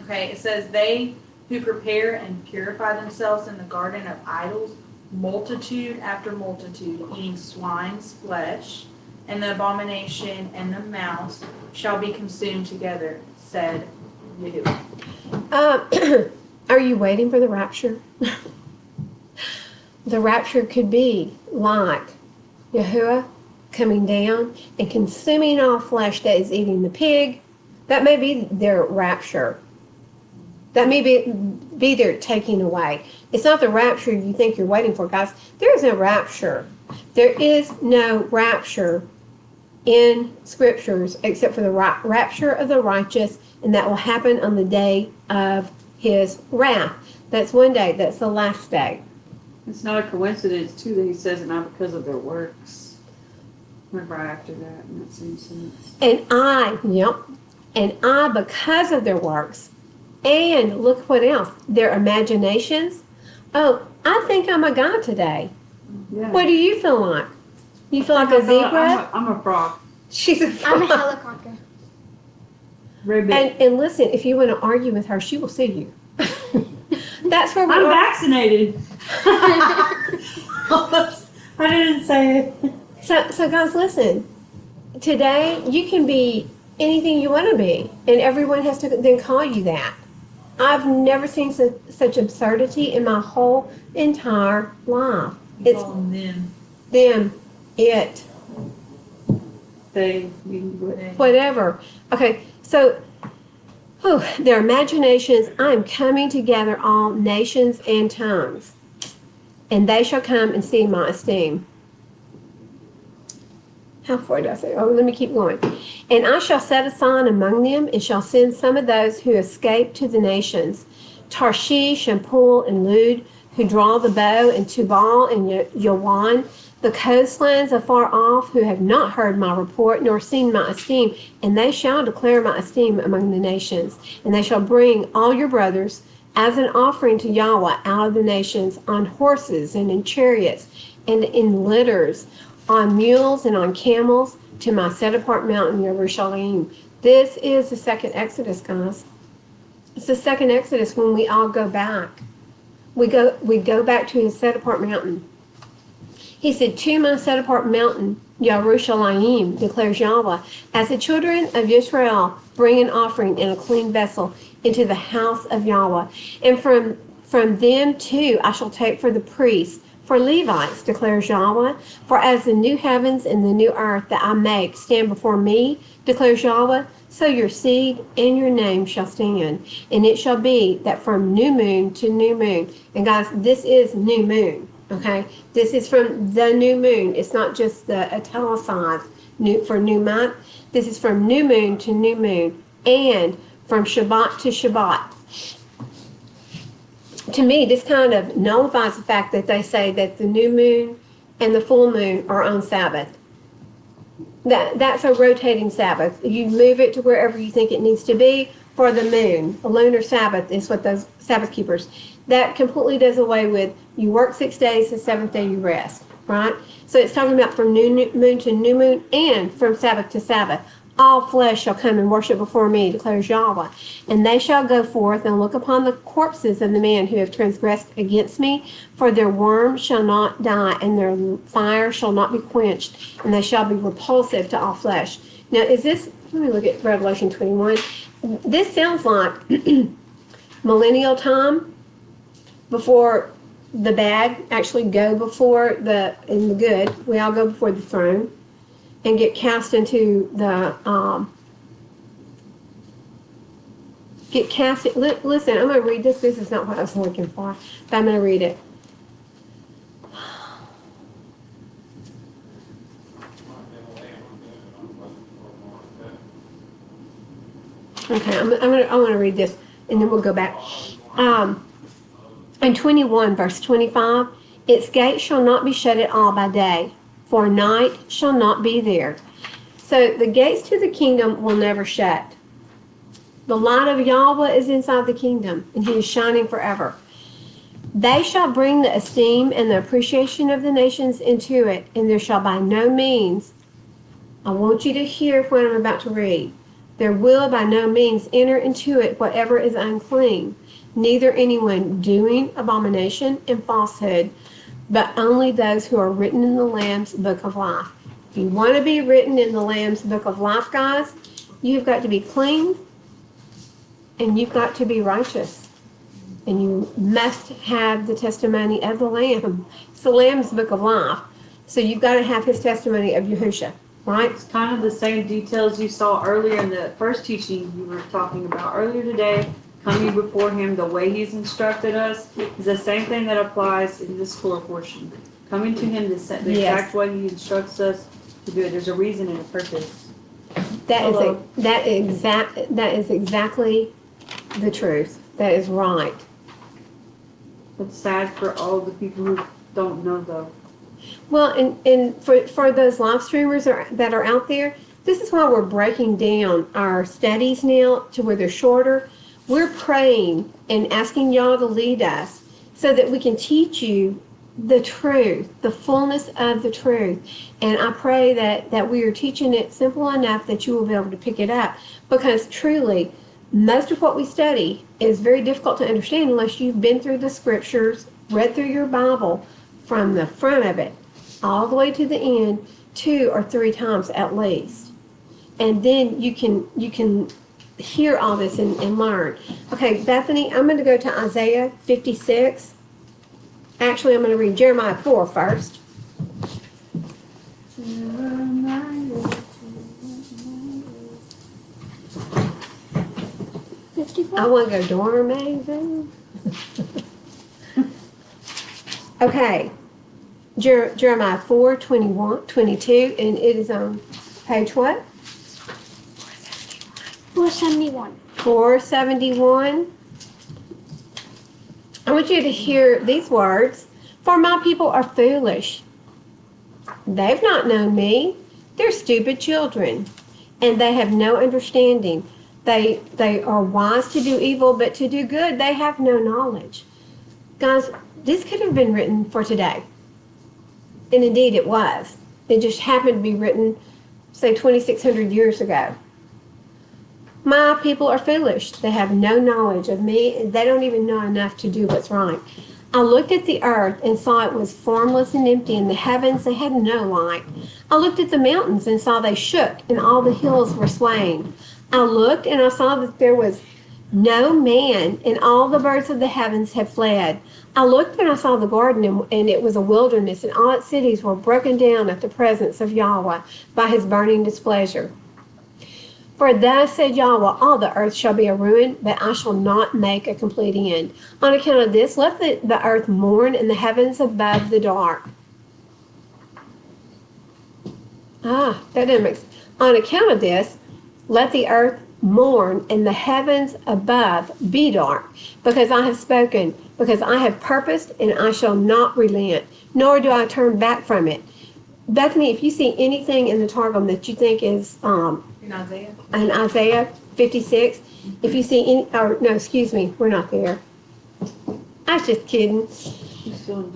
Okay, it says, they who prepare and purify themselves in the garden of idols, multitude after multitude, eating swine's flesh, and the abomination and the mouse shall be consumed together, said Yahuah. Are you waiting for the rapture? The rapture could be like Yahuah coming down and consuming all flesh that is eating the pig. That may be their rapture. That may be their taking away. It's not the rapture you think you're waiting for, guys. There is no rapture. There is no rapture in scriptures except for the rapture of the righteous, and that will happen on the day of his wrath. That's one day. That's the last day. It's not a coincidence, too, that he says it not because of their works. Remember after that, in that same sentence. And I, because of their works, and look what else, their imaginations. Oh, I think I'm a god today. Yeah. What do you feel like? You feel like a zebra? I'm a frog. She's a I'm a frog. helicopter. Ribbit. And listen, if you want to argue with her, she will sue you. That's where we I'm are. vaccinated. I didn't say it. So guys, listen. Today, you can be anything you want to be, and everyone has to then call you that. I've never seen such absurdity in my whole entire life. You It's call them. them, it, They, you, whatever. Okay, so their imaginations, I am coming together all nations and tongues, and they shall come and see my esteem. How far did I say? Oh, let me keep going. And I shall set a sign among them, and shall send some of those who escape to the nations, Tarshish and Pul and Lud, who draw the bow, and Tubal and Yawan, the coastlands afar off, who have not heard my report, nor seen my esteem, and they shall declare my esteem among the nations. And they shall bring all your brothers as an offering to Yahuah out of the nations, on horses and in chariots and in litters, on mules and on camels, to my set-apart mountain, Yerushalayim. This is the second Exodus, guys. It's the second Exodus when we all go back. We go back to his set-apart mountain. He said, to my set-apart mountain, Yerushalayim, declares Yahuah, as the children of Israel bring an offering in a clean vessel into the house of Yahuah. And from them too I shall take for the priests, for Levites, declares Yahuah. For as the new heavens and the new earth that I make stand before me, declares Yahuah, so your seed and your name shall stand. And it shall be that from new moon to new moon, and guys, this is new moon, okay? This is from the new moon. It's not just the italicized for new month. This is from new moon to new moon, and from Shabbat to Shabbat. To me, this kind of nullifies the fact that they say that the new moon and the full moon are on Sabbath. That's a rotating Sabbath. You move it to wherever you think it needs to be for the moon. A lunar Sabbath is what those Sabbath keepers. That completely does away with you work 6 days, the seventh day you rest, right? So it's talking about from new moon to new moon and from Sabbath to Sabbath. All flesh shall come and worship before me, declares Yahuah. And they shall go forth and look upon the corpses of the men who have transgressed against me, for their worm shall not die, and their fire shall not be quenched, and they shall be repulsive to all flesh. Now, is this, let me look at Revelation 21. This sounds like millennial time, before the bad actually go before the good. We all go before the throne and get cast into the listen, I'm going to read this. This is not what I was looking for, but I'm going to read it. Okay, I'm going to read this, and then we'll go back. In 21, verse 25, its gates shall not be shut at all by day, for night shall not be there. So the gates to the kingdom will never shut. The light of Yahuah is inside the kingdom, and he is shining forever. They shall bring the esteem and the appreciation of the nations into it, and there shall by no means, I want you to hear what I'm about to read, there will by no means enter into it whatever is unclean, neither anyone doing abomination and falsehood, but only those who are written in the Lamb's book of life. If you want to be written in the Lamb's book of life, guys, you've got to be clean, and you've got to be righteous. And you must have the testimony of the Lamb. It's the Lamb's book of life. So you've got to have his testimony of Yahushua, right? It's kind of the same details you saw earlier in the first teaching you were talking about earlier today. Coming before him, the way he's instructed us is the same thing that applies in this Torah portion. Coming to him the exact way he instructs us to do it. There's a reason and a purpose. That is exactly the truth. That is right. It's sad for all the people who don't know though. Well, and for those live streamers that are out there, this is why we're breaking down our studies now to where they're shorter. We're praying and asking y'all to lead us so that we can teach you the truth, the fullness of the truth. And I pray that we are teaching it simple enough that you will be able to pick it up. Because truly, most of what we study is very difficult to understand unless you've been through the scriptures, read through your Bible from the front of it all the way to the end 2 or 3 times at least. And then you can hear all this and learn. Okay, Bethany, I'm going to go to Isaiah 56. Actually, I'm going to read Jeremiah 4 first. I want to go dorm amazing. Okay, Jeremiah 4, 21, 22, and it is on page what? 471. 471. I want you to hear these words. For my people are foolish. They've not known me. They're stupid children, and they have no understanding. They are wise to do evil, but to do good they have no knowledge. Guys, this could have been written for today. And indeed it was. It just happened to be written, say, 2,600 years ago. My people are foolish. They have no knowledge of me, and they don't even know enough to do what's right. I looked at the earth and saw it was formless and empty, and the heavens, they had no light. I looked at the mountains and saw they shook, and all the hills were swaying. I looked and I saw that there was no man, and all the birds of the heavens had fled. I looked and I saw the garden, and it was a wilderness, and all its cities were broken down at the presence of Yahuah by his burning displeasure. For thus said Yahuah, all the earth shall be a ruin, but I shall not make a complete end. On account of this, let the earth mourn, and the heavens above the dark. That didn't make sense. On account of this, let the earth mourn, and the heavens above be dark, because I have spoken, because I have purposed, and I shall not relent, nor do I turn back from it. Bethany, if you see anything in the Targum that you think is in Isaiah 56, if you see any, no, excuse me, we're not there. I was just kidding.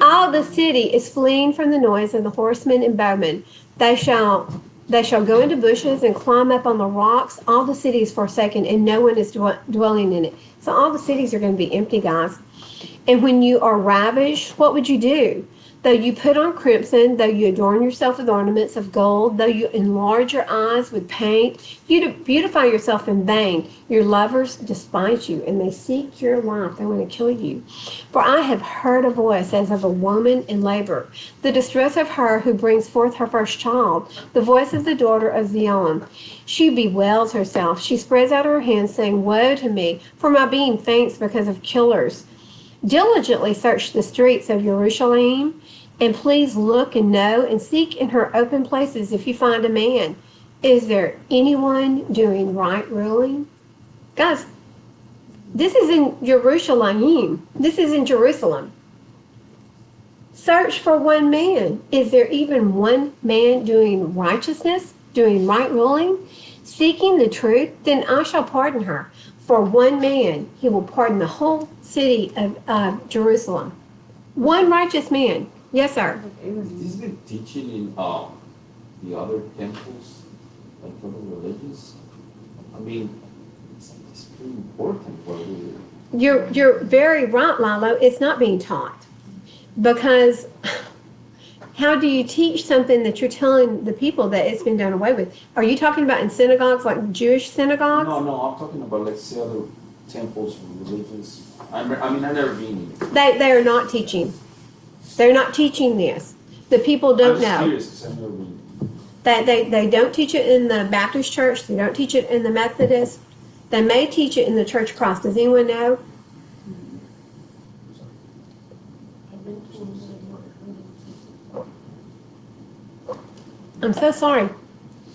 All the city is fleeing from the noise of the horsemen and bowmen. They shall go into bushes and climb up on the rocks. All the city is forsaken, and no one is dwelling in it. So all the cities are going to be empty, guys. And when you are ravished, what would you do? Though you put on crimson, though you adorn yourself with ornaments of gold, though you enlarge your eyes with paint, you beautify yourself in vain. Your lovers despise you, and they seek your life. They want to kill you. For I have heard a voice as of a woman in labor, the distress of her who brings forth her first child, the voice of the daughter of Zion. She bewails herself. She spreads out her hands, saying, Woe to me, for my being faints because of killers. Diligently search the streets of Jerusalem, and please look and know and seek in her open places if you find a man. Is there anyone doing right ruling? Guys, this is in Jerusalem. This is in Jerusalem. Search for one man. Is there even one man doing righteousness, doing right ruling, seeking the truth? Then I shall pardon her. For one man, he will pardon the whole city of Jerusalem. One righteous man. Yes, sir. Is this been teaching in the other temples, like other religions? I mean, it's pretty important what we. You're very right, Lilo. It's not being taught, because how do you teach something that you're telling the people that it's been done away with? Are you talking about in synagogues, like Jewish synagogues? No, I'm talking about, let's say, other temples and religions? I mean, I've never been. They are not teaching. They're not teaching this. The people I'm don't just know. curious, 'cause I've never been. They don't teach it in the Baptist church. They don't teach it in the Methodist. They may teach it in the Church of Christ. Does anyone know? I've been told I'm so sorry.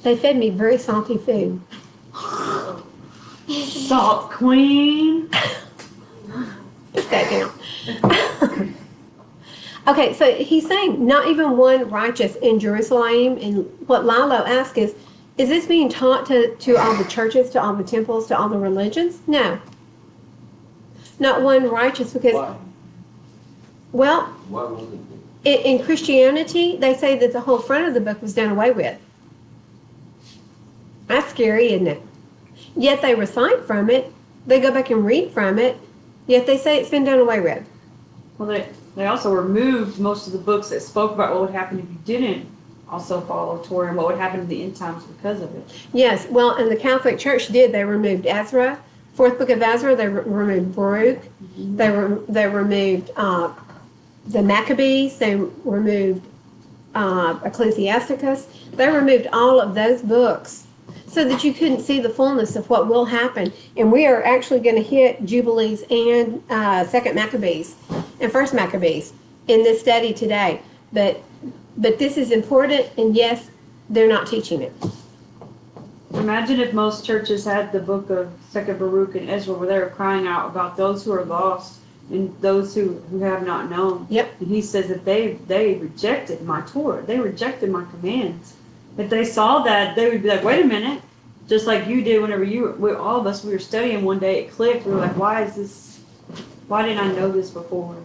They fed me very salty food. Salt queen. Put that down. Okay, so he's saying not even one righteous in Jerusalem. And what Lilo asked is this being taught to all the churches, to all the temples, to all the religions? No. Not one righteous because, Why? well, Why wasn't it? in Christianity, they say that the whole front of the book was done away with. That's scary, isn't it? Yet they recite from it. They go back and read from it. Yet they say it's been done away with. Well, they also removed most of the books that spoke about what would happen if you didn't also follow Torah and what would happen in the end times because of it. Yes, well, and the Catholic Church did. They removed Ezra, fourth book of Ezra. They removed Baruch. They removed the Maccabees. They removed Ecclesiasticus. They removed all of those books so that you couldn't see the fullness of what will happen. And we are actually going to hit Jubilees and Second Maccabees and First Maccabees in this study today. But this is important, and yes, they're not teaching it. Imagine if most churches had the book of Second Baruch and Ezra where they were crying out about those who are lost and those who have not known. Yep. And he says that they rejected my Torah. They rejected my commands. If they saw that, they would be like, wait a minute. Just like you did whenever all of us, we were studying one day, it clicked. We were like, why didn't I know this before?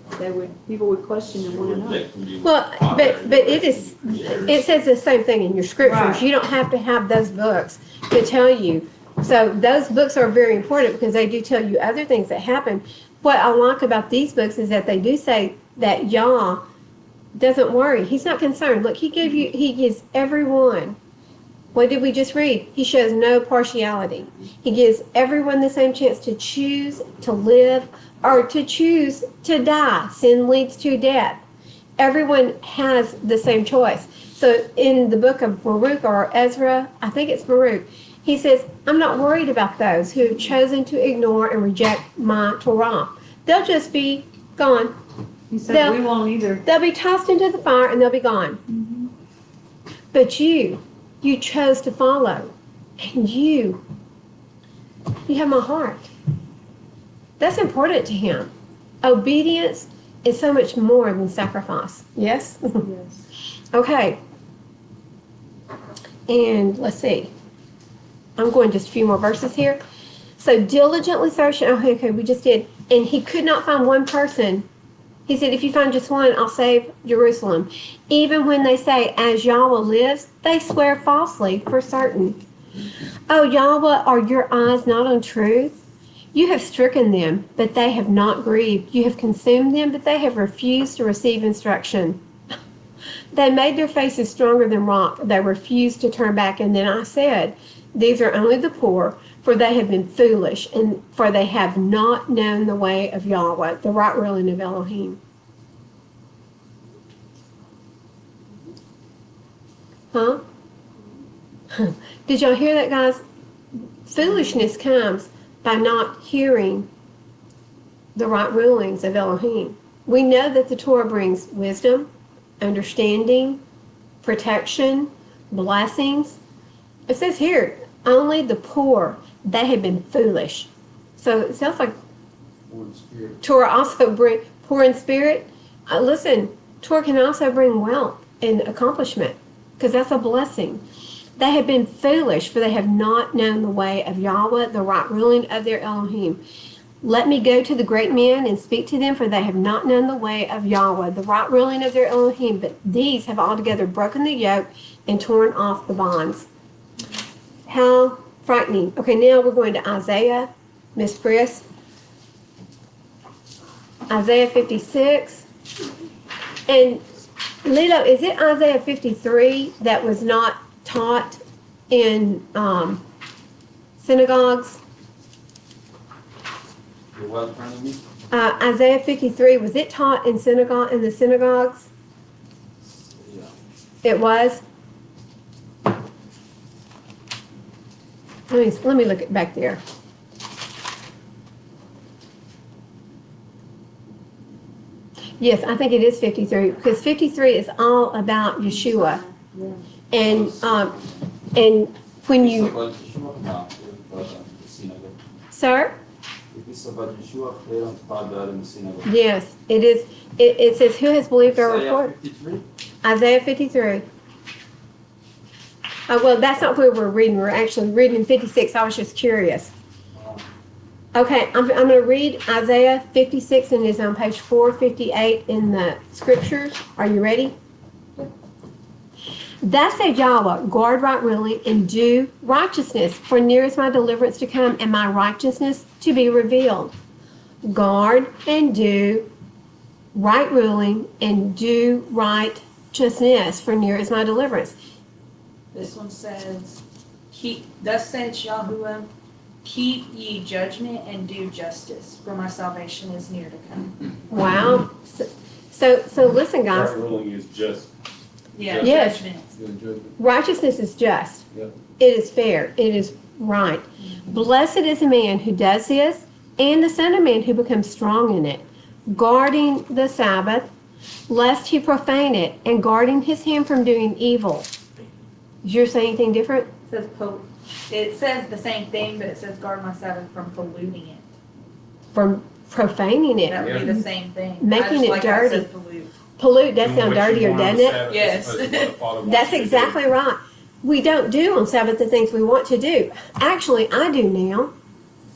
People would question and want to know. Well, but it says the same thing in your scriptures. Right. You don't have to have those books to tell you. So those books are very important because they do tell you other things that happen. What I like about these books is that they do say that Yah doesn't worry. He's not concerned. Look, he gives everyone. What did we just read? He shows no partiality. He gives everyone the same chance to choose to live or to choose to die. Sin leads to death. Everyone has the same choice. So in the book of Baruch or Ezra, I think it's Baruch, he says, I'm not worried about those who have chosen to ignore and reject my Torah. They'll just be gone. He said we won't either. They'll be tossed into the fire and they'll be gone. Mm-hmm. But you chose to follow. And you have my heart. That's important to him. Obedience is so much more than sacrifice. Yes? Yes. Okay. And let's see. I'm going just a few more verses here. So diligently searching. Okay, we just did. And he could not find one person. He said, if you find just one, I'll save Jerusalem. Even when they say, as Yahuah lives, they swear falsely for certain. Oh, Yahuah, are your eyes not on truth? You have stricken them, but they have not grieved. You have consumed them, but they have refused to receive instruction. They made their faces stronger than rock. They refused to turn back. And then I said, these are only the poor, for they have been foolish, and for they have not known the way of Yahuah, the right ruling of Elohim. Huh? Did y'all hear that, guys? Foolishness comes by not hearing the right rulings of Elohim. We know that the Torah brings wisdom, understanding, protection, blessings. It says here, only the poor, they have been foolish. So it sounds like Torah also bring poor in spirit. Listen, Torah can also bring wealth and accomplishment because that's a blessing. They have been foolish, for they have not known the way of Yahuah, the right ruling of their Elohim. Let me go to the great men and speak to them, for they have not known the way of Yahuah, the right ruling of their Elohim. But these have altogether broken the yoke and torn off the bonds. How frightening. Okay, now we're going to Isaiah, Miss Priss. Isaiah 56. And Lilo, is it Isaiah 53 that was not taught in synagogues? The what in front of me? Isaiah 53, was it taught in the synagogues? Yeah. It was? Let me look it back there. Yes, I think it is 53, because 53 is all about Yeshua. And when If it's you, about Yeshua, no, but the synagogue. sir? If it's about Yeshua, they don't talk about in the synagogue. Yes, it is. It says, who has believed our Isaiah report? 53? Isaiah 53. Well, that's not where we're reading. We're actually reading in 56. I was just curious. Okay, I'm going to read Isaiah 56, and it's on page 458 in the scriptures. Are you ready? Thus said Yahuah, guard right ruling and do righteousness, for near is my deliverance to come and my righteousness to be revealed. Guard and do right ruling and do righteousness, for near is my deliverance. This one says, thus says Yahuah, keep ye judgment and do justice, for my salvation is near to come. Wow. So listen, guys. Right ruling is just. Yeah, Yes. judgment. Righteousness is just. Yep. It is fair. It is right. Blessed is the man who does this, and the son of man who becomes strong in it, guarding the Sabbath, lest he profane it, and guarding his hand from doing evil. Did you say anything different? It says the same thing, but it says guard my Sabbath from polluting it. From profaning it, That would be the same thing. Making I just it like how dirty. says pollute. pollute, that Doing sounds what you dirtier, want on doesn't it? Sabbath Yes. as opposed to what the Father wants That's you to do. exactly right. We don't do on Sabbath the things we want to do. Actually, I do now.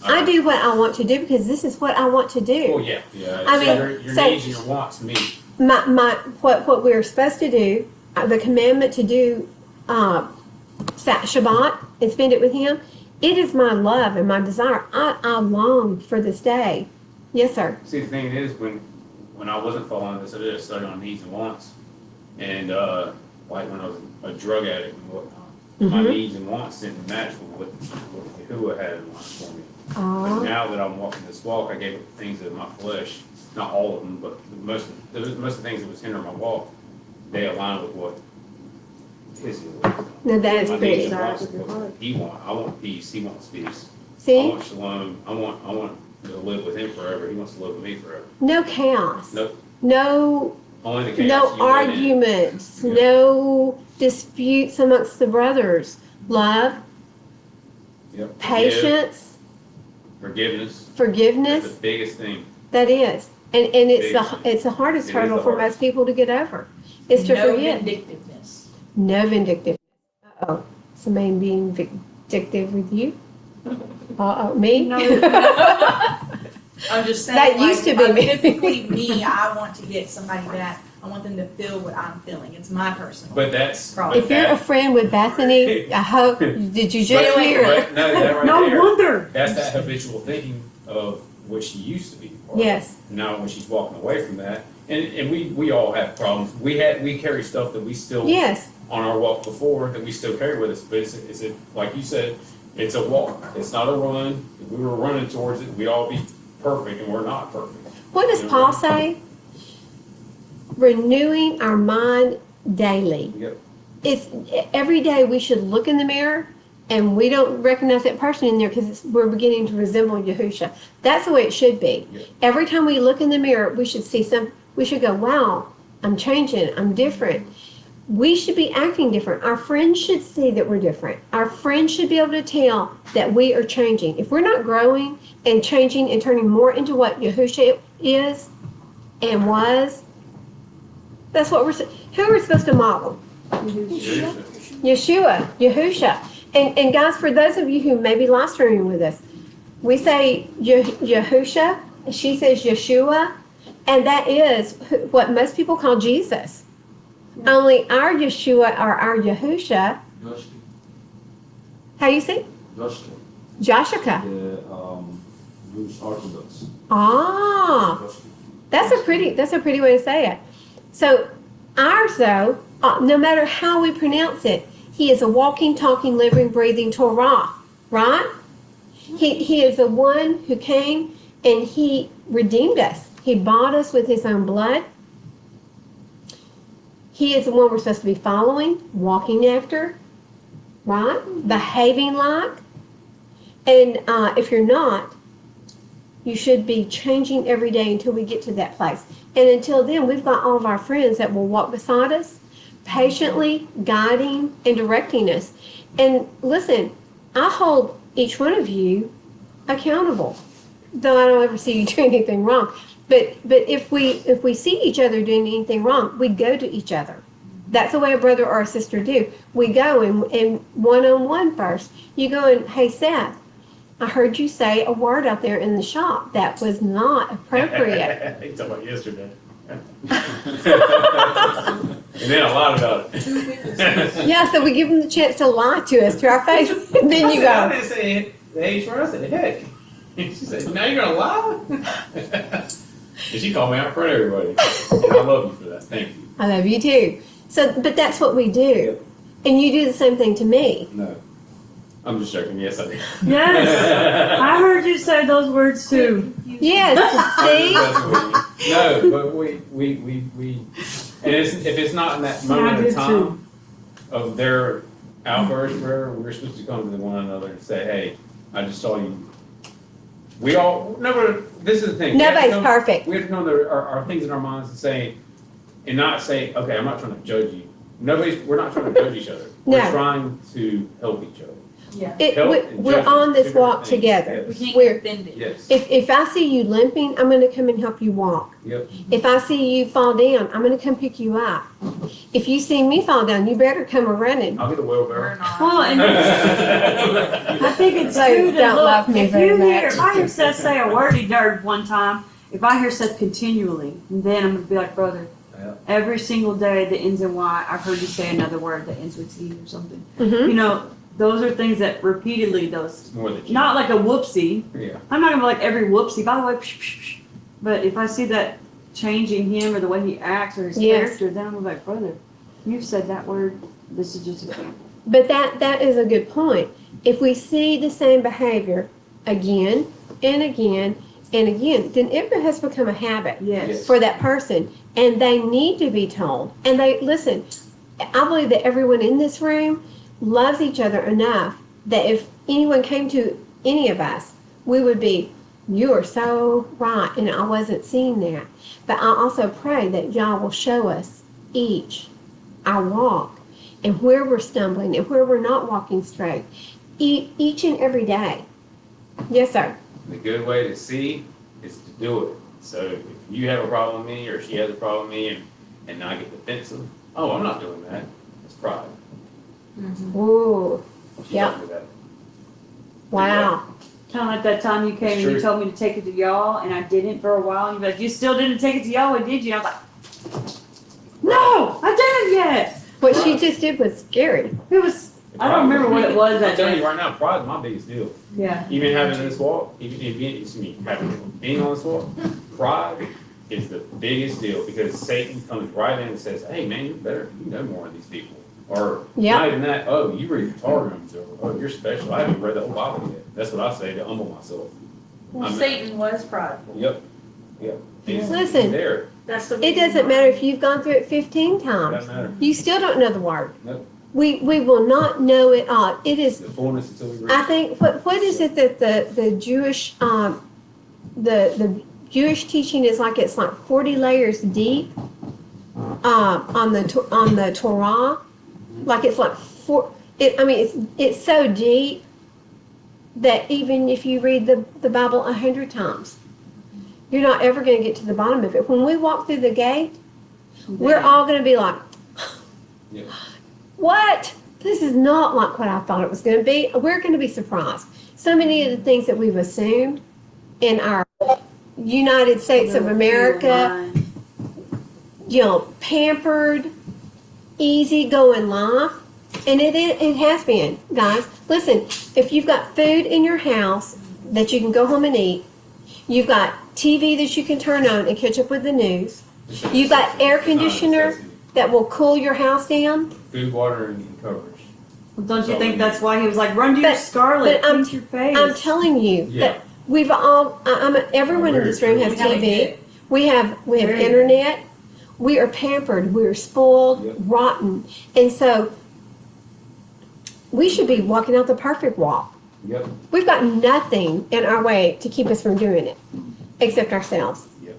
I do what I want to do because this is what I want to Oh, do. yeah. I mean, your so- needs and your wants meet. What we're supposed to do, the commandment to do Shabbat and spend it with Him, it is my love and my desire. I long for this day. Yes, sir. See, the thing is, when I wasn't following this, I did a study on needs and wants. And, like when I was a drug addict and whatnot, my needs and wants didn't match with what Yahuah had in mind for me. But now that I'm walking this walk, I gave up things of my flesh, not all of them, but most of the things that was hindering my walk, they align with what His will is. Now that is My pretty. needs and wants is what He wants. I want peace. He wants peace. I See, want shalom. I want to live with Him forever. He wants to live with me forever. no chaos. Nope. No Only the chaos No you let in. arguments, Yeah. no disputes amongst the brothers. Love, Yep. patience, Forgiveness. forgiveness. That's the biggest thing. That is, and Big. it's the hardest It is hurdle the for hardest. most people to get over. Is to No forget. vindictiveness. No vindictiveness. Uh-oh, somebody being vindictive with you? Uh-oh, me? I'm just saying, That used to be me. Typically me, I want to get somebody back. I want them to feel what I'm feeling. It's my personal. But that's. Problem. If you're a friend with Bethany, I hope, did you just hear it? But no, that right No there, wonder. that's that habitual thinking of what she used to be. Part Yes. of. Now when she's walking away from that, and we all have problems. We carry stuff that we still Yes, on our walk before that we still carry with us. But it's like you said, it's a walk. It's not a run. If we were running towards it, we'd all be perfect, and we're not perfect. what does Paul say? Renewing our mind daily. Yep. It's every day we should look in the mirror and we don't recognize that person in there because we're beginning to resemble Yahusha. That's the way it should be. Yeah. Every time we look in the mirror, we should see we should go, wow, I'm changing, I'm different. We should be acting different. Our friends should see that we're different. Our friends should be able to tell that we are changing. If we're not growing and changing and turning more into what Yahusha is and was, that's what who are we supposed to model? Yeshua, Yahusha. And guys, for those of you who may be live streaming with us, we say Yahusha, she says Yeshua, and that is what most people call Jesus. Only our Yeshua or our Yahusha, Joshua. how do you say? Joshua. Joshua. The Jewish Orthodox. Ah, Joshua. that's a pretty way to say it. So ours though, no matter how we pronounce it, he is a walking, talking, living, breathing Torah, right? He is the one who came and he redeemed us. He bought us with his own blood. He is the one we're supposed to be following, walking after, right? Behaving like. And if you're not, you should be changing every day until we get to that place. And until then, we've got all of our friends that will walk beside us, patiently guiding and directing us. And listen, I hold each one of you accountable, though I don't ever see you doing anything wrong. But if we see each other doing anything wrong, we go to each other. That's the way a brother or a sister do. We go and one-on-one first. You go and, hey, Seth, I heard you say a word out there in the shop that was not appropriate. You talking about yesterday. And then I lied about it. 2 witnesses. Yeah, so we give them the chance to lie to us to our face, and then you I go. didn't say the HR. I said, heck. She said, now you're gonna lie? And she called me out in front of everybody. And I love you for that. Thank you. I love you too. So, but that's what we do, and you do the same thing to me. No. I'm just joking. Yes, I did. Yes. I heard you say those words too. Yes. See. No, but we and if it's not in that moment did of time of their outburst, where we're supposed to come to one another and say, hey, I just saw you. We all, never, this is the thing. Nobody's perfect. We have to know our things in our minds and say, and not say, okay, I'm not trying to judge you. We're not trying to judge each other. No. We're trying to help each other. Yeah. We're on this walk together. We can't We're- get offended. Yes. If I see you limping, I'm going to come and help you walk. Yep. If I see you fall down, I'm going to come pick you up. If you see me fall down, you better come running. I'll get a We're wheelbarrow. not. Well, and I think it's They true to don't look. love me If very you hear, much. if I hear Seth say a word he heard one time, if I hear Seth continually, then I'm gonna be like, brother, Yeah. every single day that ends in Y, I've heard you say another word that ends with T or something. Mm-hmm. You know, those are things that repeatedly those. More than you. Not like a whoopsie. Yeah. I'm not gonna be like every whoopsie. By the way, psh, psh, psh. But if I see that change in him or the way he acts or his Yes. character, then I'm like, brother, you've said that word. This is just a example. But that is a good point. If we see the same behavior again and again and again, then it has become a habit Yes. for that person, and they need to be told. And they listen. I believe that everyone in this room loves each other enough that if anyone came to any of us, we would be, you are so right, and I wasn't seeing that. But I also pray that y'all will show us each our walk and where we're stumbling and where we're not walking straight each and every day. Yes, sir. The good way to see is to do it. So if you have a problem with me or she has a problem with me and I get defensive, oh, I'm not doing that. It's pride. Ooh, She Yeah. told me that. wow. Kind of like that time you came and you Sure. told me to take it to y'all, and I didn't for a while. And you're like, you still didn't take it to y'all, did you? And I was like, no, I didn't yet. What she just did was scary. It was, I don't remember what it was I'm that telling day. you right now, pride is my biggest deal. Yeah. Even having this walk, even having being on this walk, pride is the biggest deal because Satan comes right in and says, hey man, you know more of these people. Or Yeah. not even that, oh, you read the Torah, or oh, you're special. I haven't read the whole Bible yet. That's what I say to humble myself. Well, I'm- Satan was prideful. Yep. Yep. He's Listen. there. That's the It doesn't matter if you've gone through it 15 times. Doesn't matter. You still don't know the word. Nope. We will not know it all. It is, The fullness until we reach. I think, what is it that the Jewish, the Jewish teaching is like, it's like 40 layers deep, on the Torah. Like it's like it's so deep that even if you read the Bible 100 times, you're not ever going to get to the bottom of it. When we walk through the gate, we're all going to be like, Yeah. what? This is not like what I thought it was going to be. We're going to be surprised. So many of the things that we've assumed in our United States of America, pampered, easy-going life, and it has been, guys. Listen, if you've got food in your house that you can go home and eat, you've got TV that you can turn on and catch up with the news, you've got air conditioner that will cool your house down. Food, water, and coverage. Don't you think that's why he was like, run to your But- Scarlet, but I'm- paint your face? I'm telling you Yeah. that We've all, everyone in this room has We have a TV. hit. We have Very internet. We are pampered. We're spoiled, Yep. rotten. And so we should be walking out the perfect walk. Yep, We've got nothing in our way to keep us from doing it, except ourselves. yep.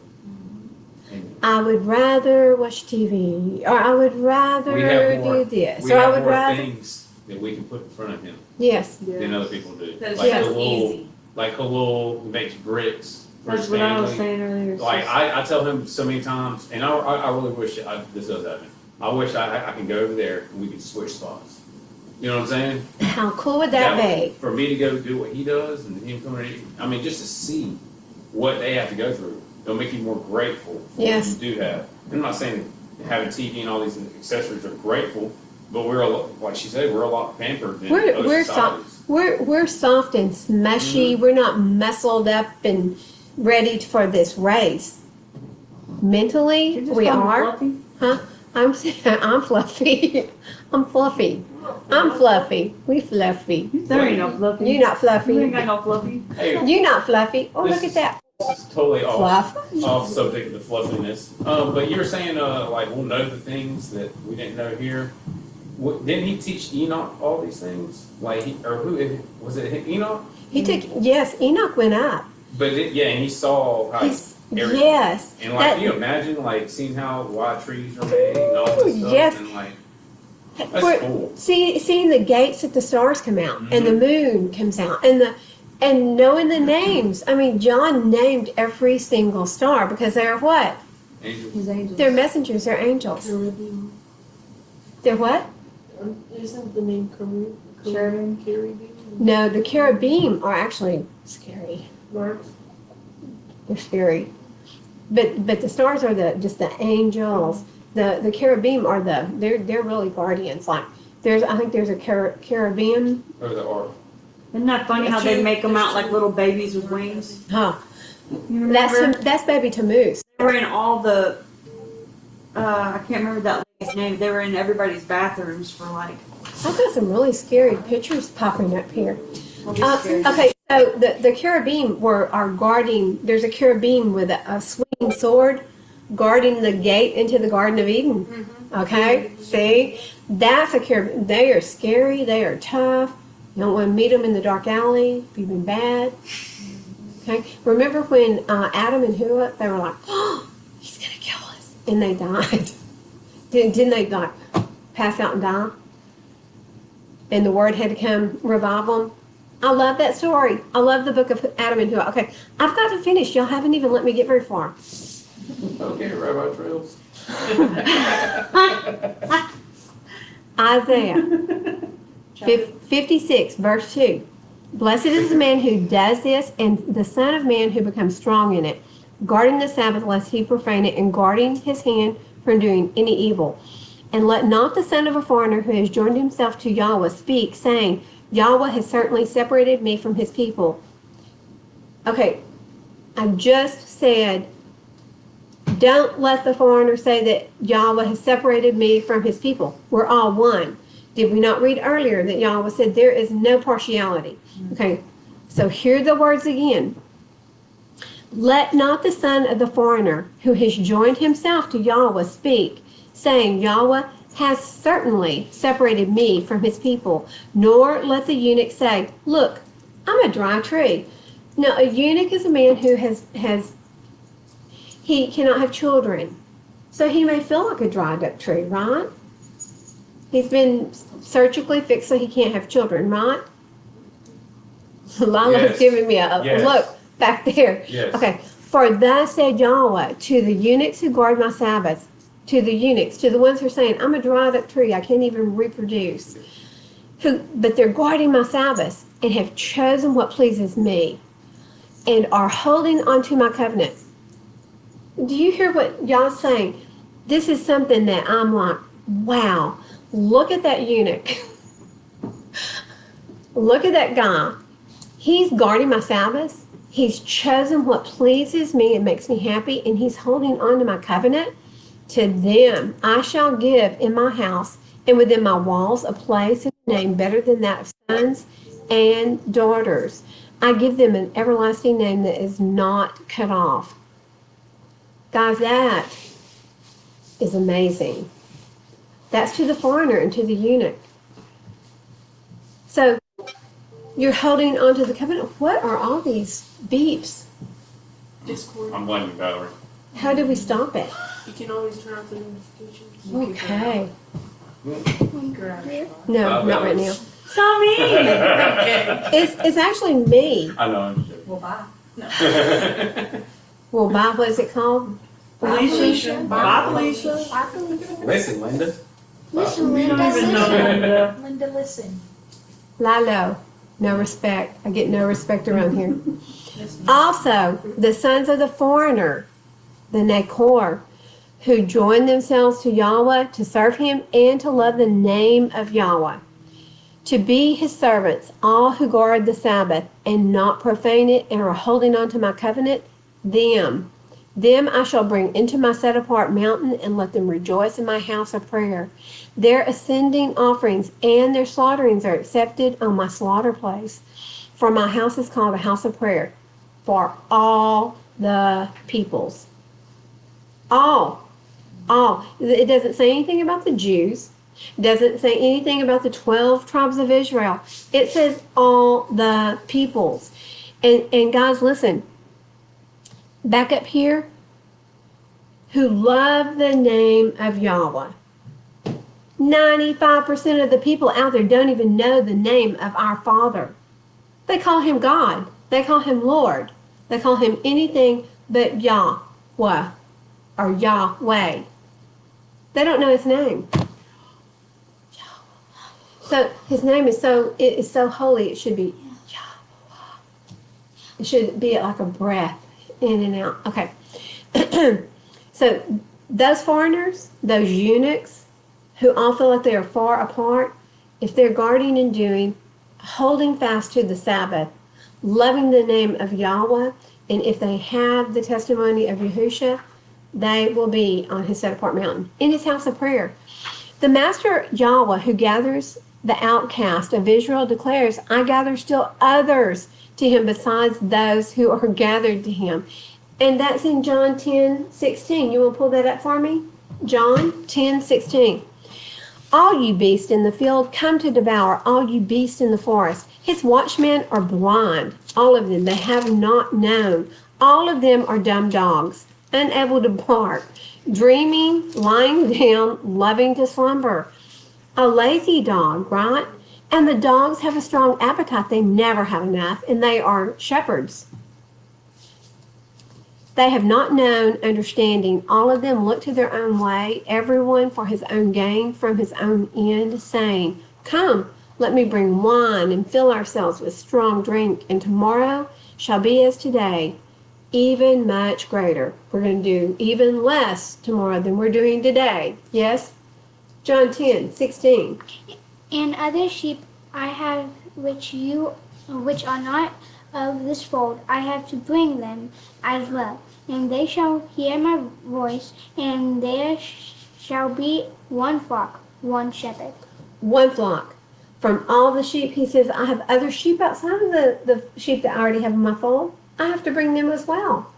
Amen. I would rather watch TV, or I would rather We have more, do this, we or I have would more rather. things that we can put in front of him Yes. than other people do. That's Like just Halil, easy. like Halil makes bricks for That's his what I was family. saying earlier. It's Like just- I tell him so many times, and I really wish this does happen. I wish I can go over there and we could switch spots. You know what I'm saying? How cool would that be? For me to go do what he does and him coming in, I mean, just to see what they have to go through, it'll make you more grateful for Yes. what you do have. I'm not saying that having TV and all these accessories are grateful, but we're a lot, like she said, we're a lot pampered than We're other societies. we're soft and smushy. Mm-hmm. We're not muscled up and ready for this race. Mentally, You just we call me are. Fluffy? Huh? I'm fluffy. I'm fluffy. I'm fluffy. We fluffy. There ain't no Fluffy. You not You ain't fluffy. got no Fluffy. Hey, You not fluffy. Oh, look at that it's totally off. fluff. Off subject of the fluffiness. But you were saying, like, we'll know the things that we didn't know here. Didn't he teach Enoch all these things? Like, or who was it? Enoch? He took yes. Enoch went up. But yeah, and he saw how everything. Yes. And like, That- can you imagine like seeing how why trees are made and all this stuff? Yes. And like, that's We're- cool. seeing the gates that the stars come out and the moon comes out and knowing the names. I mean, John named every single star because they're what? Angels. His angels. They're messengers. They're angels. Cherubim. They're what? Isn't the name Cherubim. Cherubim? No, the cherubim are actually scary. Marks? They're scary. But the stars are just the angels. The cherubim are they're really guardians. Like I think there's a cherubim. Or the ark. Isn't that funny how they make them out like little babies with wings? Huh. You remember? That's baby Tammuz. They were in all the, I can't remember that lady's name. They were in everybody's bathrooms for like. I've got some really scary pictures popping up here. all these scary- Okay, so the cherubim are guarding. There's a cherubim with a swinging sword guarding the gate into the Garden of Eden. Okay, see, that's a cherubim. They are scary. They are tough. You don't want to meet them in the dark alley if you've been bad. Okay, remember when Adam and Yahuah, they were like, "Oh, he's gonna kill us," and they died. Didn't they like pass out and die? And the word had to come revive them. I love that story. I love the book of Adam and Yahuah. Okay, I've got to finish. Y'all haven't even let me get very far. Okay, Rabbi Trails. Isaiah 56, verse 2. Blessed is the man who does this, and the Son of Man who becomes strong in it, guarding the Sabbath lest he profane it, and guarding his hand from doing any evil. And let not the son of a foreigner who has joined himself to Yahuah speak, saying, Yahuah has certainly separated me from his people. Okay, I just said, don't let the foreigner say that Yahuah has separated me from his people. We're all one. Did we not read earlier that Yahuah said there is no partiality? Okay, so hear the words again. Let not the son of the foreigner who has joined himself to Yahuah speak, saying, Yahuah has certainly separated me from his people. Nor let the eunuch say, look, I'm a dry tree. Now, a eunuch is a man who he cannot have children. So he may feel like a dried up tree, right? He's been surgically fixed so he can't have children, right? Lila's Yes. giving me a Yes. look back there. Yes. Okay. For thus said Yahuah to the eunuchs who guard my Sabbath, to the eunuchs, to the ones who are saying, I'm a dried up tree, I can't even reproduce. But they're guarding my Sabbath and have chosen what pleases me and are holding onto my covenant. Do you hear what y'all's saying? This is something that I'm like, wow, look at that eunuch. Look at that guy. He's guarding my Sabbath. He's chosen what pleases me and makes me happy, and he's holding on to my covenant. To them I shall give in my house and within my walls a place and a name better than that of sons and daughters. I give them an everlasting name that is not cut off. Guys, that is amazing. That's to the foreigner and to the eunuch. So you're holding on to the covenant. What are all these beeps? Discord. I'm blaming Valerie. How do we stop it? You can always turn off the notifications. Okay. Garage. No, not right now. It's not me. Okay. It's actually me. I know, I'm joking. Well, bye. Well, bye, what is it called? Felicia. Bye, Felicia. Bye, Felicia. Listen, Linda. Listen, You don't Linda, even know listen. Linda. Linda, listen. Lalo. No respect. I get no respect around here. Listen. Also, the sons of the foreigner, the Nakor, who join themselves to Yahuah to serve him and to love the name of Yahuah, to be his servants, all who guard the Sabbath and not profane it and are holding on to my covenant, them I shall bring into my set apart mountain and let them rejoice in my house of prayer. Their ascending offerings and their slaughterings are accepted on my slaughter place. For my house is called a house of prayer for all the peoples. All. It doesn't say anything about the Jews. It doesn't say anything about the 12 tribes of Israel. It says all the peoples. And guys, listen. Back up here, who love the name of Yahuah. 95% of the people out there don't even know the name of our Father. They call him God. They call him Lord. They call him anything but Yahuah or Yahweh. They don't know his name. So his name is so holy. It should be Yahuah. It should be like a breath in and out. Okay. So those foreigners, those eunuchs, who all feel like they are far apart, if they're guarding and doing, holding fast to the Sabbath, loving the name of Yahuah, and if they have the testimony of Yahushua, they will be on his set apart mountain, in his house of prayer. The Master Yahuah, who gathers the outcast of Israel, declares, I gather still others to him besides those who are gathered to him. And that's in John 10:16. You want to pull that up for me? John 10:16. All you beasts in the field come to devour, all you beasts in the forest. His watchmen are blind, all of them. They have not known. All of them are dumb dogs, unable to bark, dreaming, lying down, loving to slumber. A lazy dog, right? And the dogs have a strong appetite. They never have enough, and they are shepherds. They have not known understanding. All of them look to their own way, everyone for his own gain from his own end, saying, Come, let me bring wine and fill ourselves with strong drink, and tomorrow shall be as today, even much greater. We're going to do even less tomorrow than we're doing today. Yes? John 10:16. And other sheep I have which are not of this fold, I have to bring them as well. And they shall hear my voice, and there shall be one flock, one shepherd. One flock. From all the sheep, he says, I have other sheep outside of the sheep that I already have in my fold. I have to bring them as well.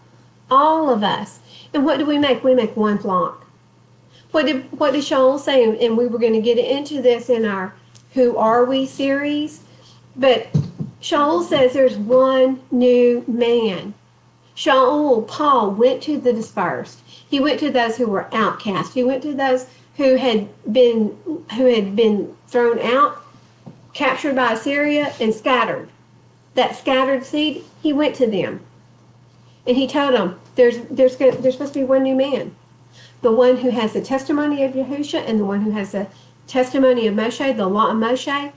All of us. And what do we make? We make one flock. What did Shaul say? And we were going to get into this in our Who Are We series. But Shaul says there's one new man. Shaul, Paul, went to the dispersed. He went to those who were outcast. He went to those who had been thrown out, captured by Assyria, and scattered. That scattered seed, he went to them. And he told them, there's supposed to be one new man. The one who has the testimony of Yahushua and the one who has the testimony of Moshe, the law of Moshe,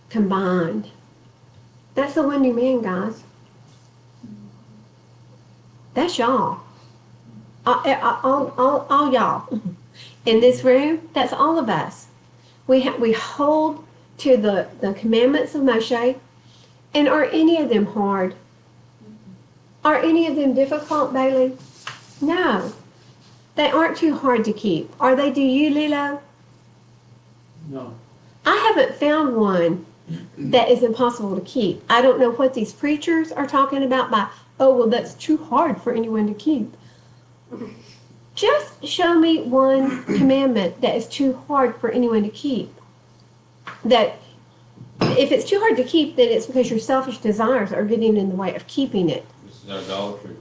combined. That's the one new man, guys. That's y'all. All y'all. In this room, that's all of us. We hold to the commandments of Moshe. And are any of them hard? Are any of them difficult, Bailey? No. They aren't too hard to keep. Are they to you, Lilo? No. I haven't found one that is impossible to keep. I don't know what these preachers are talking about by, oh, well, that's too hard for anyone to keep. Just show me one commandment that is too hard for anyone to keep. That if it's too hard to keep, then it's because your selfish desires are getting in the way of keeping it. This is idolatry.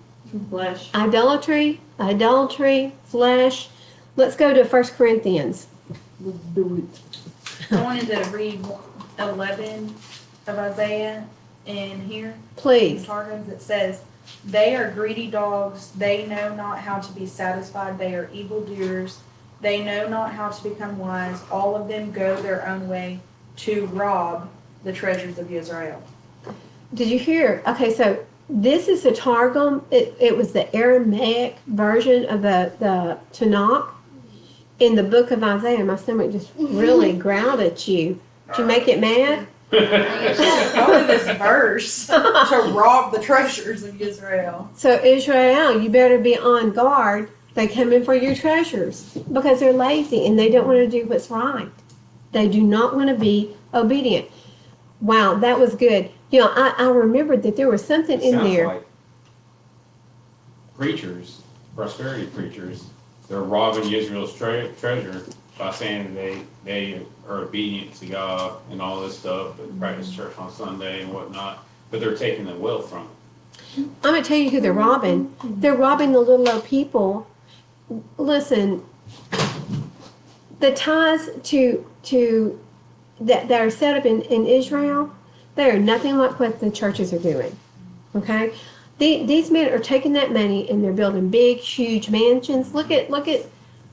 Flesh. Idolatry, flesh. Let's go to 1 Corinthians. Let's do it. I wanted to read 11 of Isaiah in here. Please. Targums, it says, "They are greedy dogs. They know not how to be satisfied. They are evildoers. They know not how to become wise. All of them go their own way to rob the treasures of Israel." Did you hear? Okay, so this is the Targum. It was the Aramaic version of the Tanakh. In the book of Isaiah, my stomach just really growled at you. Did you make it mad? Probably this verse to rob the treasures of Israel. So Israel, you better be on guard. They come in for your treasures because they're lazy and they don't want to do what's right. They do not want to be obedient. Wow, that was good. You know, I remembered that there was something in Sounds there. like preachers, prosperity preachers, they're robbing Israel's treasure by saying they are obedient to God and all this stuff, and practice church on Sunday and whatnot, but they're taking the wealth from it. I'm going to tell you who they're robbing. They're robbing the little old people. Listen, the ties to that are set up in Israel, they are nothing like what the churches are doing. Okay? These men are taking that money and they're building big, huge mansions. Look at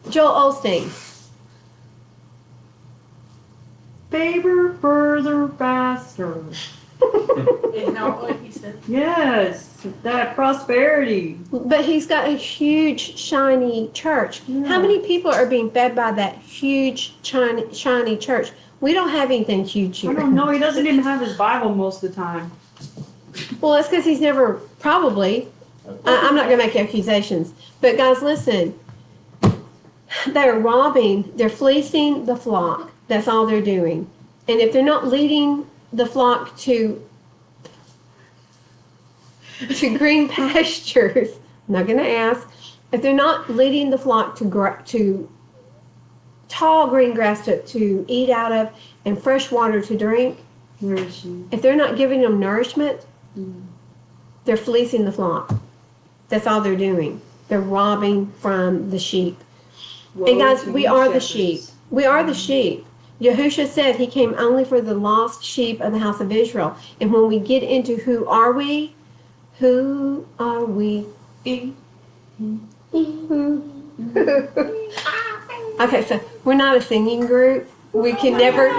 Joel Osteen. Favor further faster. And how what he said. Yes, that prosperity. But he's got a huge, shiny church. How many people are being fed by that huge, shiny church? We don't have anything huge I here. don't know. He doesn't even have his Bible most of the time. Well, that's because he's never, probably, I'm not going to make accusations. But guys, listen. They're robbing, they're fleecing the flock. That's all they're doing. And if they're not leading the flock to green pastures, I'm not going to ask. If they're not leading the flock to tall green grass to eat out of and fresh water to drink, Nourishing. if they're not giving them nourishment, they're fleecing the flock. That's all they're doing. They're robbing from the sheep. And guys, we are the sheep. We are the sheep. Yahushua said he came only for the lost sheep of the house of Israel. And when we get into who are we? Who are we? Okay, so we're not a singing group. We can never.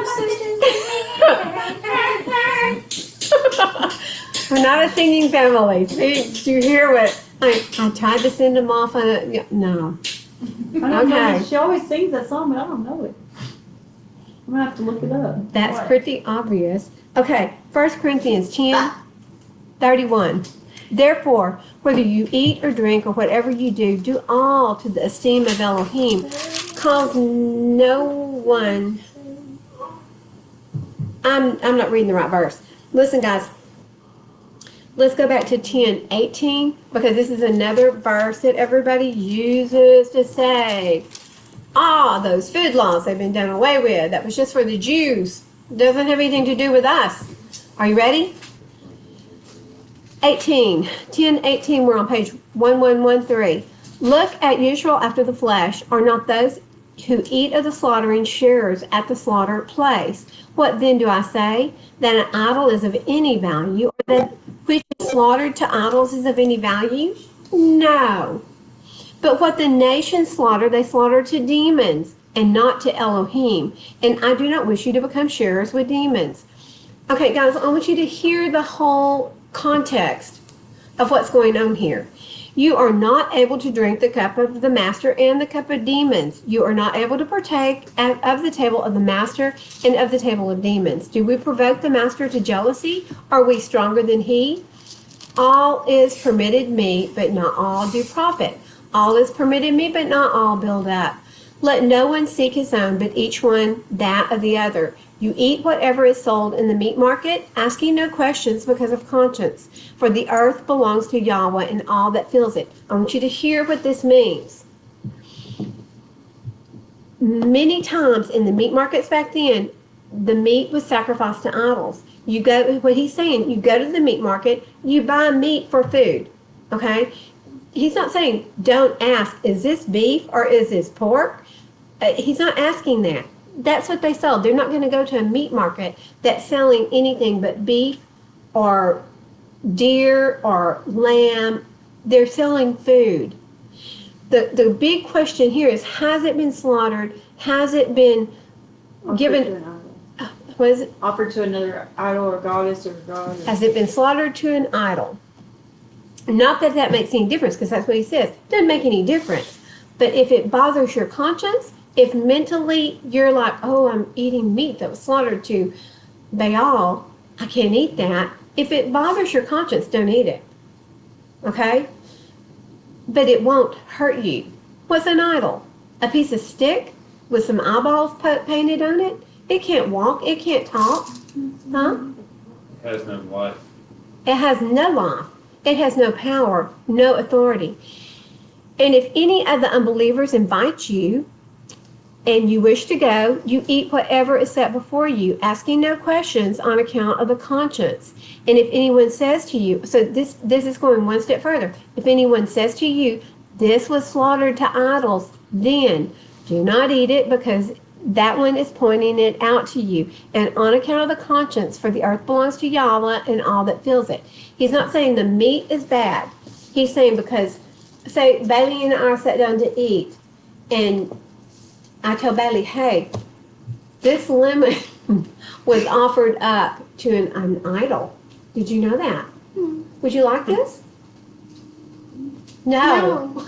We're not a singing family. See, do you hear what? I tried to send them off on a. No. I don't know. Okay. She always sings that song, but I don't know it. I'm gonna have to look it up. That's What? pretty obvious. Okay, 1 Corinthians 10:31. Therefore, whether you eat or drink or whatever you do, do all to the esteem of Elohim. Cause no one. I'm not reading the right verse. Listen, guys. Let's go back to 10:18 because this is another verse that everybody uses to say, those food laws have been done away with. That was just for the Jews. Doesn't have anything to do with us. Are you ready? 10:18, we're on page 1113. Look at Israel after the flesh. Are not those who eat of the slaughtering sharers at the slaughter place? What then do I say? That an idol is of any value, or that which is slaughtered to idols is of any value? No. But what the nations slaughter, they slaughter to demons, and not to Elohim. And I do not wish you to become sharers with demons. Okay, guys, I want you to hear the whole context of what's going on here. You are not able to drink the cup of the master and the cup of demons. You are not able to partake of the table of the master and of the table of demons. Do we provoke the master to jealousy? Are we stronger than he? All is permitted me, but not all do profit. All is permitted me, but not all build up. Let no one seek his own, but each one that of the other. You eat whatever is sold in the meat market, asking no questions because of conscience. For the earth belongs to Yahuah and all that fills it. I want you to hear what this means. Many times in the meat markets back then, the meat was sacrificed to idols. You go, what he's saying, you go to the meat market, you buy meat for food, okay? He's not saying, don't ask, is this beef or is this pork? He's not asking that. That's what they sell. They're not going to go to a meat market that's selling anything but beef or deer or lamb. They're selling food. The big question here is, has it been slaughtered? Has it been given? What is it? Offered to another idol or goddess or god. Has it been slaughtered to an idol? Not that that makes any difference, because that's what he says. Doesn't make any difference. But if it bothers your conscience, if mentally you're like, oh, I'm eating meat that was slaughtered to Baal, I can't eat that. If it bothers your conscience, don't eat it. Okay? But it won't hurt you. What's an idol? A piece of stick with some eyeballs painted on it? It can't walk. It can't talk. Huh? It has no life. It has no life. It has no power, no authority. And if any of the unbelievers invite you and you wish to go, you eat whatever is set before you, asking no questions on account of the conscience. And if anyone says to you, so this is going one step further. If anyone says to you, this was slaughtered to idols, then do not eat it, because that one is pointing it out to you. And on account of the conscience, for the earth belongs to Yahuah and all that fills it. He's not saying the meat is bad. He's saying because, say, Bailey and I sat down to eat, and I tell Bailey, hey, this lemon was offered up to an idol. Did you know that? Would you like this? No.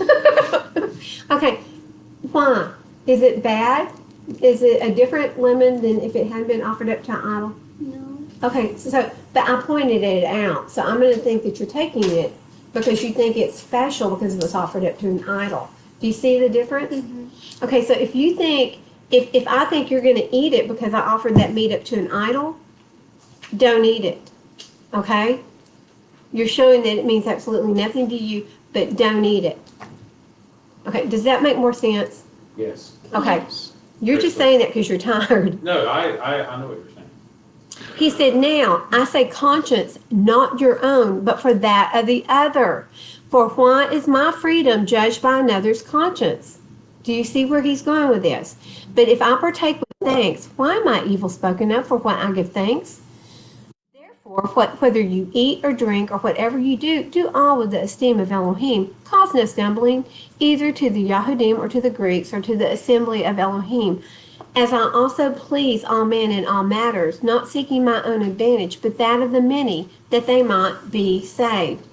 Okay. Why? Is it bad? Is it a different lemon than if it hadn't been offered up to an idol? No. Okay, so but I pointed it out, so I'm going to think that you're taking it because you think it's special because it was offered up to an idol. Do you see the difference? Mm-hmm. Okay, so if you think, if I think you're going to eat it because I offered that meat up to an idol, don't eat it. Okay? You're showing that it means absolutely nothing to you, but don't eat it. Okay, does that make more sense? Yes. Okay. You're just saying that because you're tired. No, I know what you're saying. He said, now, I say conscience, not your own, but for that of the other. For why is my freedom judged by another's conscience? Do you see where he's going with this? But if I partake with thanks, why am I evil spoken of for what I give thanks? Therefore, whether you eat or drink or whatever you do, do all with the esteem of Elohim. Cause no stumbling, either to the Yahudim or to the Greeks or to the assembly of Elohim. As I also please all men in all matters, not seeking my own advantage, but that of the many, that they might be saved.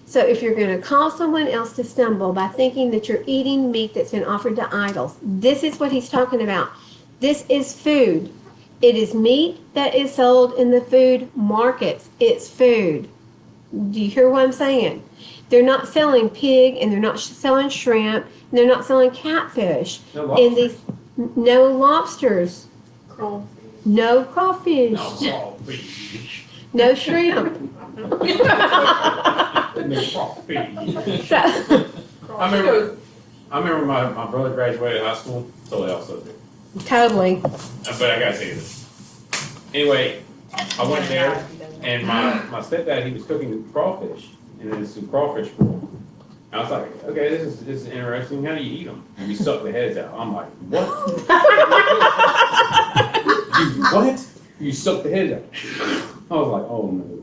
So if you're going to cause someone else to stumble by thinking that you're eating meat that's been offered to idols, this is what he's talking about. This is food. It is meat that is sold in the food markets. It's food. Do you hear what I'm saying? They're not selling pig, and they're not selling shrimp, and they're not selling catfish. No lobsters. In these, no lobsters. Crawfish. No crawfish. No crawfish. No shrimp. No crawfish. So, I remember my brother graduated high school, totally off subject. totally. But I gotta say this. Anyway, I went there, and my stepdad, he was cooking crawfish, and then some crawfish boil. I was like, okay, this is interesting. How do you eat them? And you suck the heads out. I'm like, what? What? You suck the heads out. I was like, oh no.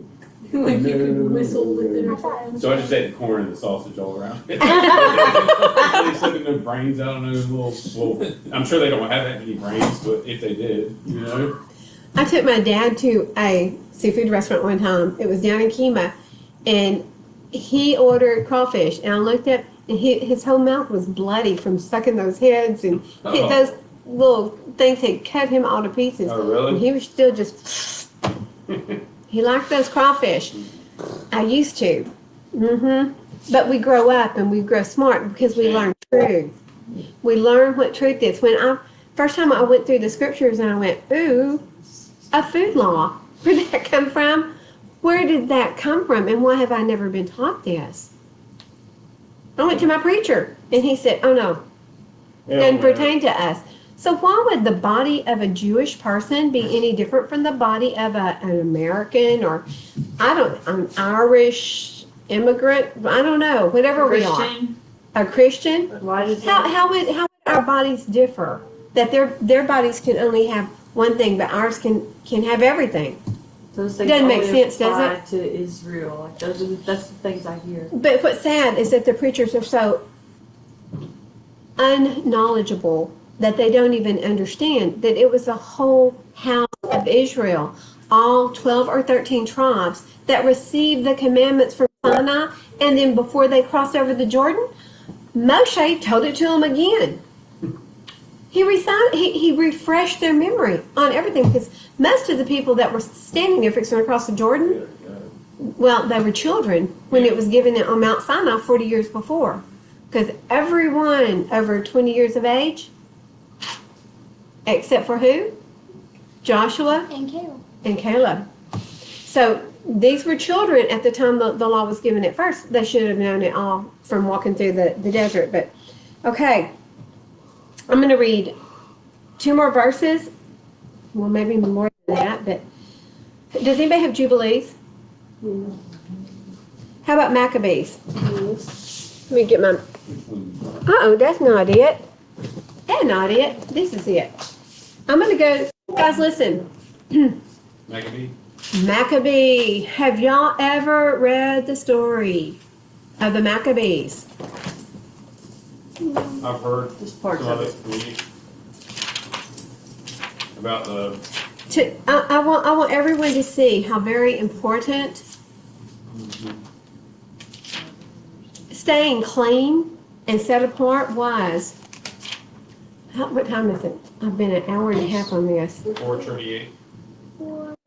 Like you could whistle with it or something. So I just ate the corn and the sausage all around. They sucking their brains out of those little, I'm sure they don't have that many brains, but if they did, you know. I took my dad to a seafood restaurant one time. It was down in Kima, and he ordered crawfish, and I looked up, and his whole mouth was bloody from sucking those heads, and those little things had cut him all to pieces. Oh, really? And he was still just, he liked those crawfish. I used to. But we grow up and we grow smart because we learn truth. We learn what truth is. First time I went through the scriptures and I went, ooh, a food law. Where did that come from? Where did that come from? And why have I never been taught this? I went to my preacher and he said, oh no, doesn't pertain to us. So why would the body of a Jewish person be any different from the body of an American or an Irish immigrant? I don't know, whatever we are. Christian, A Christian? why does How would our bodies differ? That their bodies can only have one thing, but ours can have everything. those things Doesn't make only sense, does apply to Israel? Like that's the things I hear. But what's sad is that the preachers are so unknowledgeable that they don't even understand that it was the whole house of Israel, all 12 or 13 tribes that received the commandments from Sinai, and then before they crossed over the Jordan, Moshe told it to them again. He refreshed their memory on everything, because most of the people that were standing there fixing to cross the Jordan, well, they were children when it was given on Mount Sinai 40 years before. Because everyone over 20 years of age, except for who? Joshua And Caleb. and Caleb. So these were children at the time the law was given at first. They should have known it all from walking through the desert. But okay, I'm going to read 2 more verses. Well, maybe more than that. But does anybody have Jubilees? How about Maccabees? Let me get my... Uh-oh, that's not it. That's not it. This is it. I'm going to go... Guys, listen. Maccabee? Maccabee. Have y'all ever read the story of the Maccabees? I've heard Just parts some of of it. it read about the I want everyone to see how very important staying clean and set apart was. What time is it? I've been an hour and a half on this. 438.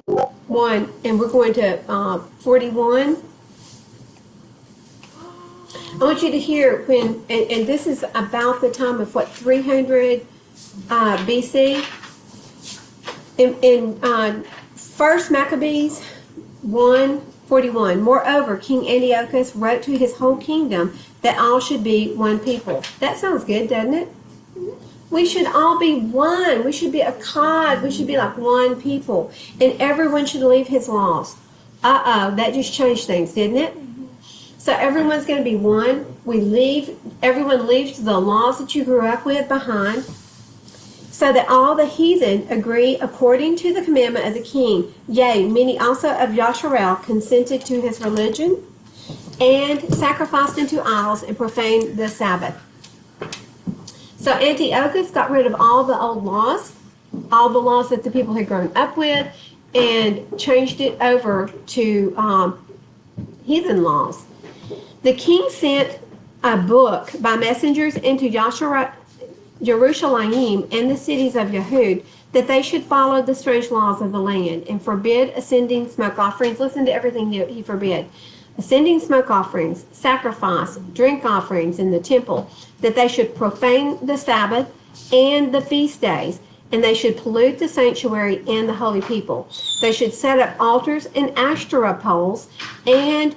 1, and we're going to 41. I want you to hear when, and this is about the time of 300 BC. In First Maccabees 1:41. Moreover, King Antiochus wrote to his whole kingdom that all should be one people. That sounds good, doesn't it? We should all be one. We should be a cod. We should be like one people. And everyone should leave his laws. That just changed things, didn't it? So everyone's going to be one. Everyone leaves the laws that you grew up with behind, so that all the heathen agree according to the commandment of the king. Yea, many also of Yasharel consented to his religion, and sacrificed unto idols, and profaned the Sabbath. So Antiochus got rid of all the old laws, all the laws that the people had grown up with, and changed it over to heathen laws. The king sent a book by messengers into Jerusalem and the cities of Yahud, that they should follow the strange laws of the land, and forbid ascending smoke offerings. Listen to everything he forbid. Ascending smoke offerings, sacrifice, drink offerings in the temple, that they should profane the Sabbath and the feast days, and they should pollute the sanctuary and the holy people. They should set up altars and Ashtoreth poles and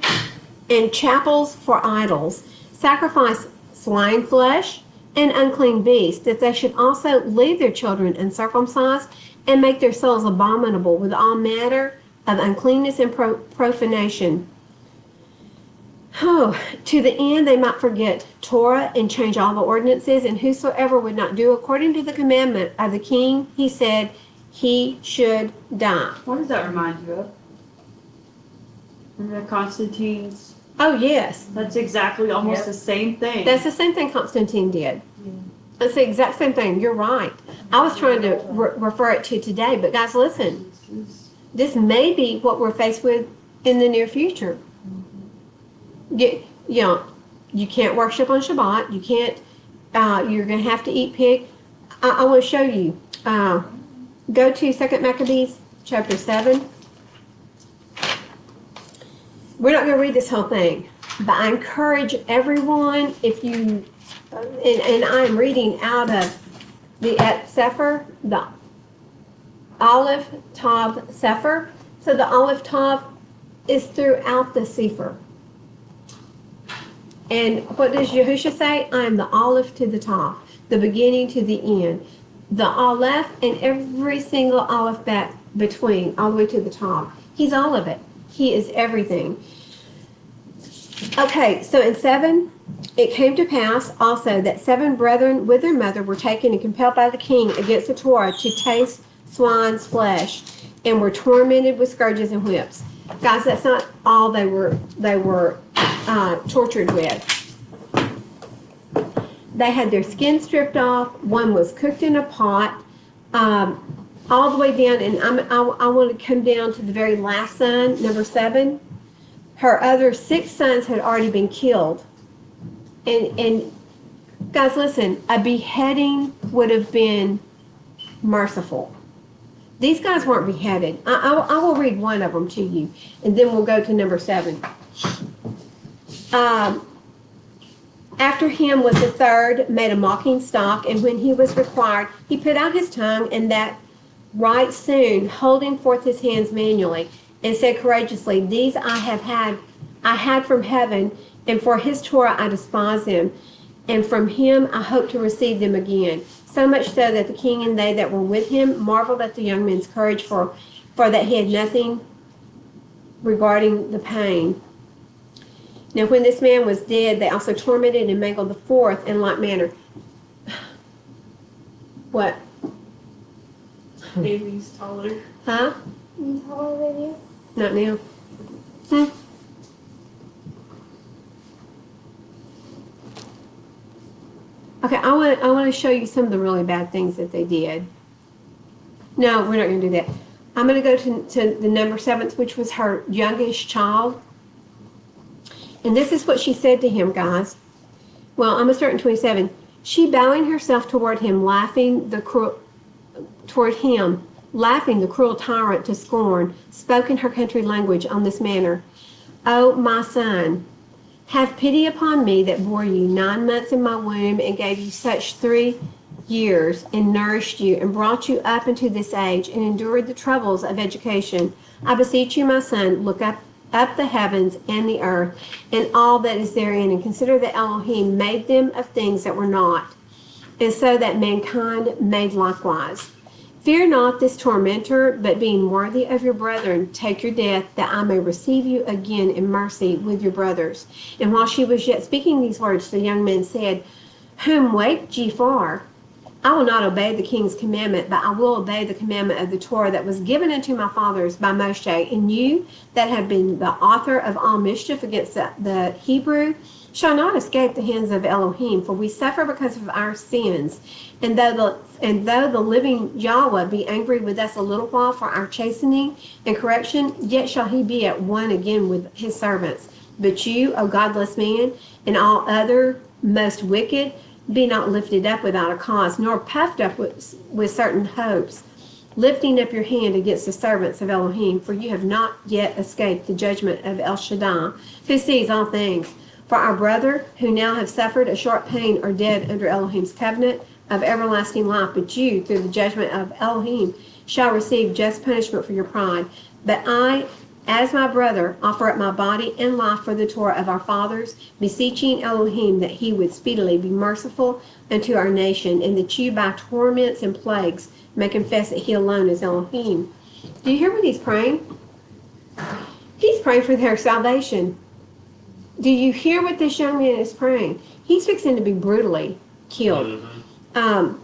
chapels for idols, sacrifice swine flesh and unclean beasts, that they should also leave their children uncircumcised, and make their souls abominable with all manner of uncleanness and profanation. To the end they might forget Torah and change all the ordinances, and whosoever would not do according to the commandment of the king, he said, he should die. What does that remind you of? Remember Constantine's? Oh, yes. That's exactly almost the same thing. That's the same thing Constantine did. That's the exact same thing. You're right. I was trying to refer it to today, but guys, listen. This may be what we're faced with in the near future. You can't worship on Shabbat. You can't. You're going to have to eat pig. I want to show you. Go to 2 Maccabees chapter 7. We're not going to read this whole thing, but I encourage everyone, if you and I'm reading out of the Sefer, the Aleph Tav Sefer. So the Aleph Tav is throughout the Sefer. And what does Yahushua say? I am the Aleph to the Tav, the beginning to the end. The Aleph and every single Aleph bet between, all the way to the Tav. He's all of it. He is everything. Okay, so in 7, it came to pass also that 7 brethren with their mother were taken and compelled by the king against the Torah to taste swine's flesh, and were tormented with scourges and whips. Guys, that's not all they were tortured with. They had their skin stripped off. One was cooked in a pot, all the way down. And I want to come down to the very last son, number 7. Her other 6 sons had already been killed. And guys, listen, a beheading would have been merciful. These guys weren't beheaded. I will read one of them to you, and then we'll go to number 7. After him was the third, made a mocking stock, and when he was required, he put out his tongue, and that right soon, holding forth his hands manually, and said courageously, These I had from heaven, and for his Torah I despise them, and from him I hope to receive them again. So much so that the king and they that were with him marveled at the young man's courage, for that he had nothing regarding the pain. Now when this man was dead, they also tormented and mangled the 4th in like manner. What? Amy's taller. Huh? How old are you? Not now. Okay, I want to show you some of the really bad things that they did. No, we're not going to do that. I'm going to go to the number 7th, which was her youngest child. And this is what she said to him, guys. Well, I'm going to start in 27. She bowing herself toward him, laughing the cruel tyrant to scorn, spoke in her country language on this manner. O my son, have pity upon me that bore you 9 months in my womb and gave you such 3 years and nourished you and brought you up into this age and endured the troubles of education. I beseech you, my son, look up the heavens and the earth and all that is therein, and consider that Elohim made them of things that were not, and so that mankind made likewise. Fear not this tormentor, but being worthy of your brethren, take your death, that I may receive you again in mercy with your brothers. And while she was yet speaking these words, the young man said, Whom wait ye for? I will not obey the king's commandment, but I will obey the commandment of the Torah that was given unto my fathers by Moshe. And you that have been the author of all mischief against the Hebrew shall not escape the hands of Elohim, for we suffer because of our sins. And though the living Yahuah be angry with us a little while for our chastening and correction, yet shall he be at one again with his servants. But you, O godless man, and all other most wicked, be not lifted up without a cause, nor puffed up with certain hopes, lifting up your hand against the servants of Elohim, for you have not yet escaped the judgment of El Shaddai, who sees all things. For our brother, who now have suffered a short pain, are dead under Elohim's covenant of everlasting life, but you, through the judgment of Elohim, shall receive just punishment for your pride. But I, as my brother, offer up my body and life for the Torah of our fathers, beseeching Elohim that he would speedily be merciful unto our nation, and that you by torments and plagues may confess that he alone is Elohim. Do you hear what he's praying? He's praying for their salvation. Do you hear what this young man is praying? He's fixing to be brutally killed. And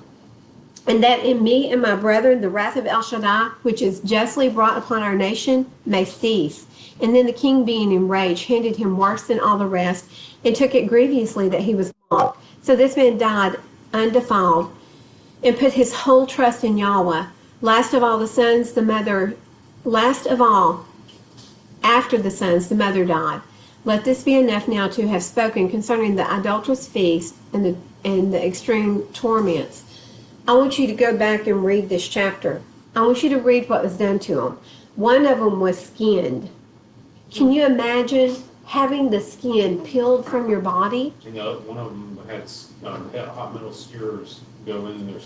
that in me and my brethren, the wrath of El Shaddai, which is justly brought upon our nation, may cease. And then the king, being enraged, handed him worse than all the rest, and took it grievously that he was mocked. So this man died undefiled, and put his whole trust in Yahuah. Last of all, after the sons, the mother died. Let this be enough now to have spoken concerning the idolatrous feast and the extreme torments. I want you to go back and read this chapter. I want you to read what was done to them. One of them was skinned. Can you imagine having the skin peeled from your body? You know, one of them had hot metal skewers go in their.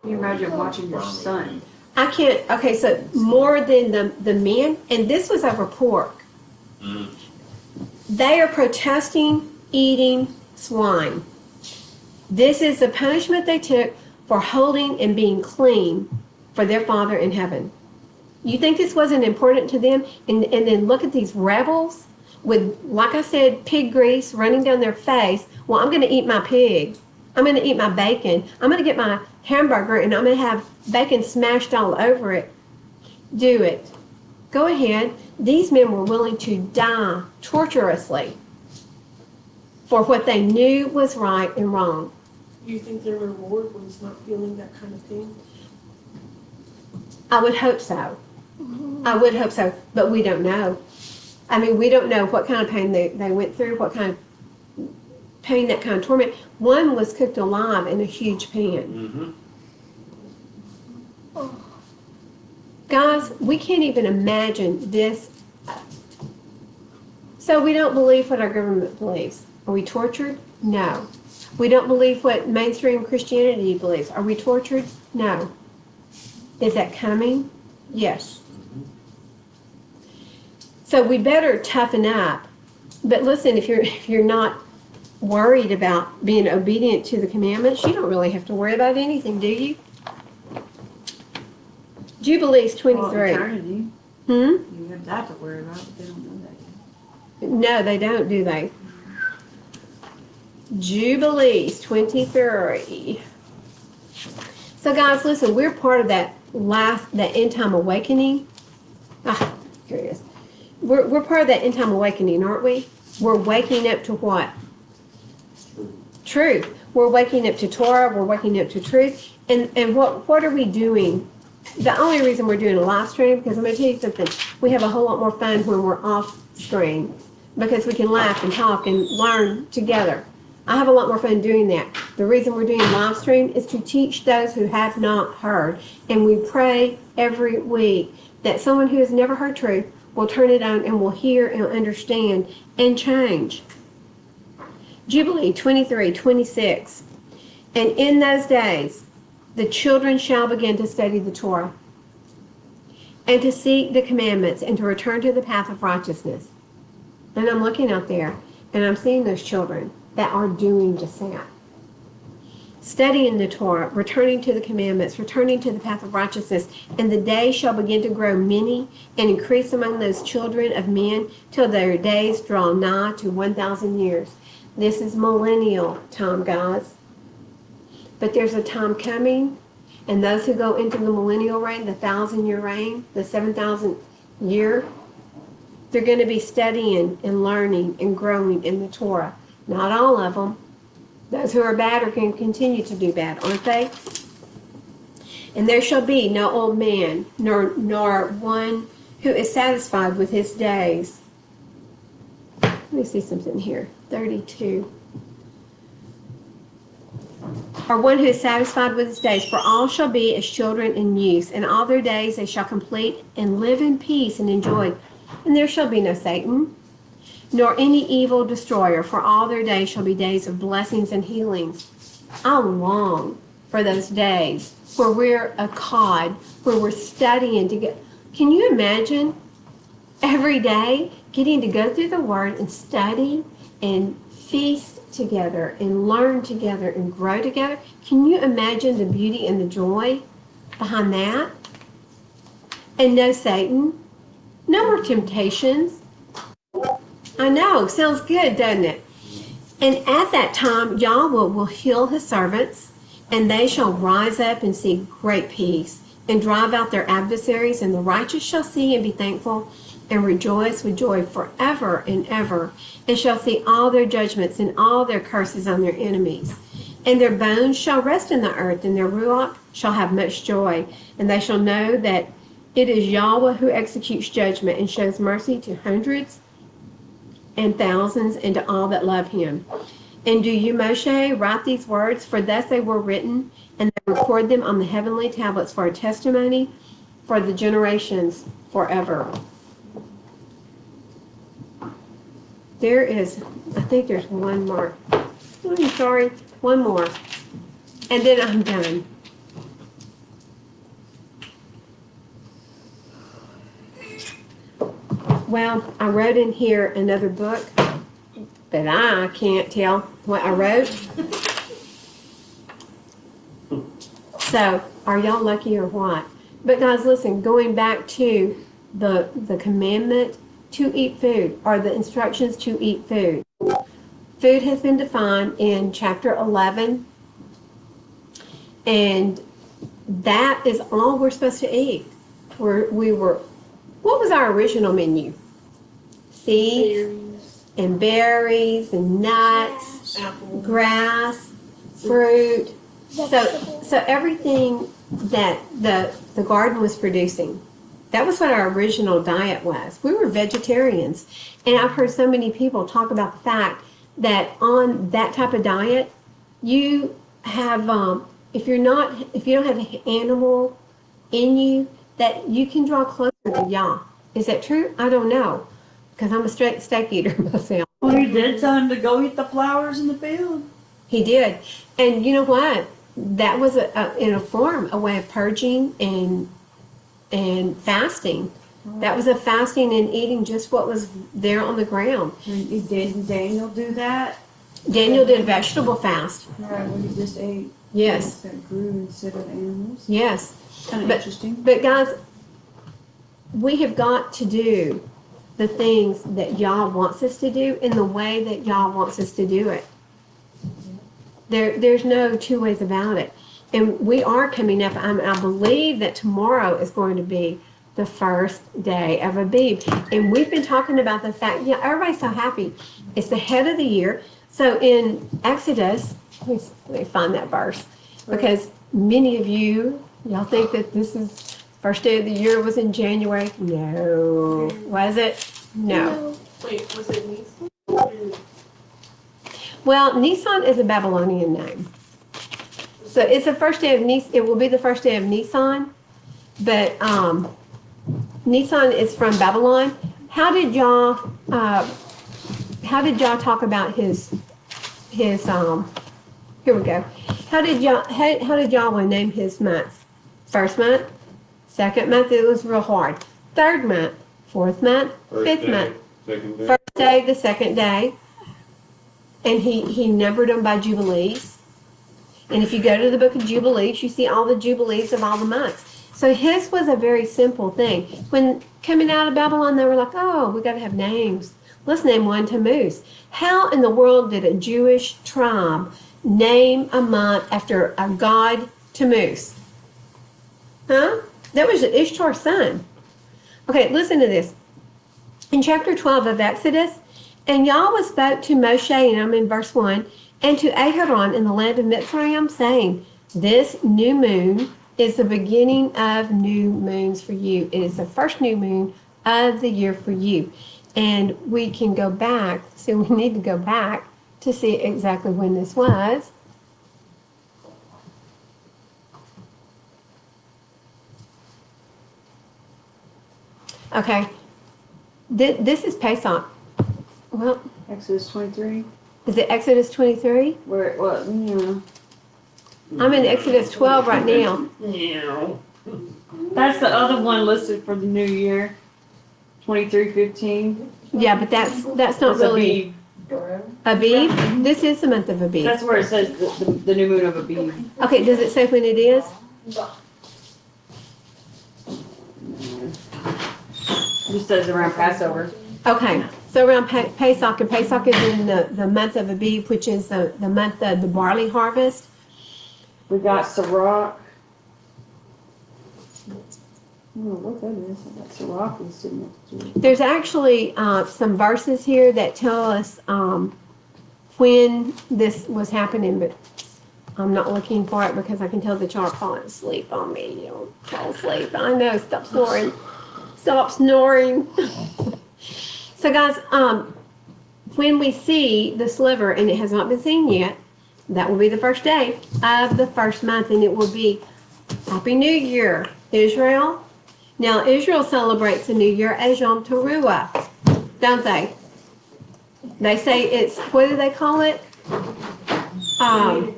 Can you imagine watching your son? I can't, okay, so more than the men, and this was over pork. Mm. They are protesting eating swine. This is the punishment they took for holding and being clean for their Father in heaven. You think this wasn't important to them? And then look at these rebels with, like I said, pig grease running down their face. Well, I'm going to eat my pig. I'm going to eat my bacon. I'm going to get my hamburger and I'm going to have bacon smashed all over it. Do it. Go ahead. These men were willing to die torturously for what they knew was right and wrong. You think their reward was not feeling that kind of thing? I would hope so. I would hope so, but we don't know. I mean, we don't know what kind of pain they went through, what kind of pain, that kind of torment. One was cooked alive in a huge pan. Mm-hmm. Guys, we can't even imagine this. So we don't believe what our government believes. Are we tortured? No. We don't believe what mainstream Christianity believes. Are we tortured? No. Is that coming? Yes. So we better toughen up. But listen, if you're not worried about being obedient to the commandments, you don't really have to worry about anything, do you? Jubilees 23. Well, eternity. You have that to worry about, but they don't know that yet. No, they don't, do they? Jubilees 23. So guys, listen, we're part of that end time awakening. Here it is. We're part of that end time awakening, aren't we? We're waking up to what? Truth. We're waking up to Torah. We're waking up to truth. And what are we doing? The only reason we're doing a live stream, because I'm going to tell you something, we have a whole lot more fun when we're off screen because we can laugh and talk and learn together. I have a lot more fun doing that. The reason we're doing live stream is to teach those who have not heard. And we pray every week that someone who has never heard truth will turn it on and will hear and understand and change. Jubilee 23:26. And in those days, the children shall begin to study the Torah and to seek the commandments and to return to the path of righteousness. And I'm looking out there and I'm seeing those children that are doing just that. Studying the Torah, returning to the commandments, returning to the path of righteousness, and the day shall begin to grow many and increase among those children of men till their days draw nigh to 1,000 years. This is millennial time, guys. But there's a time coming, and those who go into the millennial reign, the 1,000-year reign, the 7,000th year, they're going to be studying and learning and growing in the Torah. Not all of them. Those who are bad are going to continue to do bad, aren't they? And there shall be no old man, nor one who is satisfied with his days. Let me see something here. 32. Or one who is satisfied with his days, for all shall be as children in youth, and all their days they shall complete and live in peace and enjoy. And there shall be no Satan, nor any evil destroyer, for all their days shall be days of blessings and healings. I long for those days where we're a cod, where we're studying together. Can you imagine every day getting to go through the Word and study and feast together and learn together and grow together? Can you imagine the beauty and the joy behind that? And no Satan, no more temptations. I know, sounds good, doesn't it? And at that time, Yahuah will heal his servants, and they shall rise up and see great peace, and drive out their adversaries, and the righteous shall see and be thankful, and rejoice with joy forever and ever, and shall see all their judgments and all their curses on their enemies. And their bones shall rest in the earth, and their ruach shall have much joy, and they shall know that it is Yahuah who executes judgment and shows mercy to hundreds and thousands, and to all that love him. And do you, Moshe, write these words, for thus they were written, and they record them on the heavenly tablets for a testimony for the generations forever. There is, I think there's one more. I'm sorry, one more. And then I'm done. Well, I wrote in here another book, but I can't tell what I wrote. So, are y'all lucky or what? But guys, listen, going back to the commandment to eat food, or the instructions to eat food. Food has been defined in chapter 11, and that is all we're supposed to eat. What was our original menu? Seeds and berries and nuts, Apple. grass, fruit. So everything that the garden was producing, that was what our original diet was. We were vegetarians. And I've heard so many people talk about the fact that on that type of diet, you have, if you don't have an animal in you, that you can draw closer to Yah. Is that true? I don't know, because I'm a straight steak eater myself. Well, he did tell him to go eat the flowers in the field. He did. And you know what? That was in a form, a way of purging and fasting. That was a fasting and eating just what was there on the ground. And didn't Daniel do that? Daniel did a vegetable fast. Right, when he just ate Yes. things that grew instead of animals. Yes. Kind of interesting. But guys, we have got to do the things that Yah wants us to do in the way that Yah wants us to do it. There's no two ways about it. And we are coming up, I believe that tomorrow is going to be the first day of Abib. And we've been talking about the fact, everybody's so happy. It's the head of the year. So in Exodus, let me find that verse, because many of y'all think that this is first day of the year was in January. No. Was it? No. Wait, was it Nisan? Well, Nisan is a Babylonian name. So it's the first day of Nisan. It will be the first day of Nisan, but Nisan is from Babylon. How did y'all talk about his here we go. How did y'all name his months? First month, second month, it was real hard. Third month, fourth month, fifth month. Second day. First day, the second day. And he numbered them by jubilees. And if you go to the book of Jubilees, you see all the jubilees of all the months. So his was a very simple thing. When coming out of Babylon, they were like, oh, we got to have names. Let's name one Tammuz. How in the world did a Jewish tribe name a month after a god Tammuz? Huh? That was Ishtar's son. Okay, listen to this. In chapter 12 of Exodus, and Yahweh spoke to Moshe, and I'm in verse 1, and to Aharon in the land of Mitzrayim, saying, this new moon is the beginning of new moons for you. It is the first new moon of the year for you. And we can go back, so we need to go back to see exactly when this was. Okay, this is Pesach. Well, Exodus 23. is it Exodus 23? Where it was, I'm in Exodus 12 right now. That's the other one listed for the new year. 23:15. Yeah, but that's not really Abib. This is the month of Abib. That's where it says the new moon of Abib. Okay, does it say when it is? It just says around Passover. Okay, so around Pesach, and Pesach is in the month of Abib, which is the month of the barley harvest. We got Sirach. I don't know what that is. I got Sirach is sitting next to it. There's actually some verses here that tell us when this was happening, but I'm not looking for it because I can tell that y'all are falling asleep on me. You don't fall asleep. I know. Stop snoring. Stop snoring. So guys, when we see the sliver, and it has not been seen yet, that will be the first day of the first month, and it will be Happy New Year, Israel. Now, Israel celebrates the New Year as Yom Teruah, don't they? They say it's, what do they call it? Rosh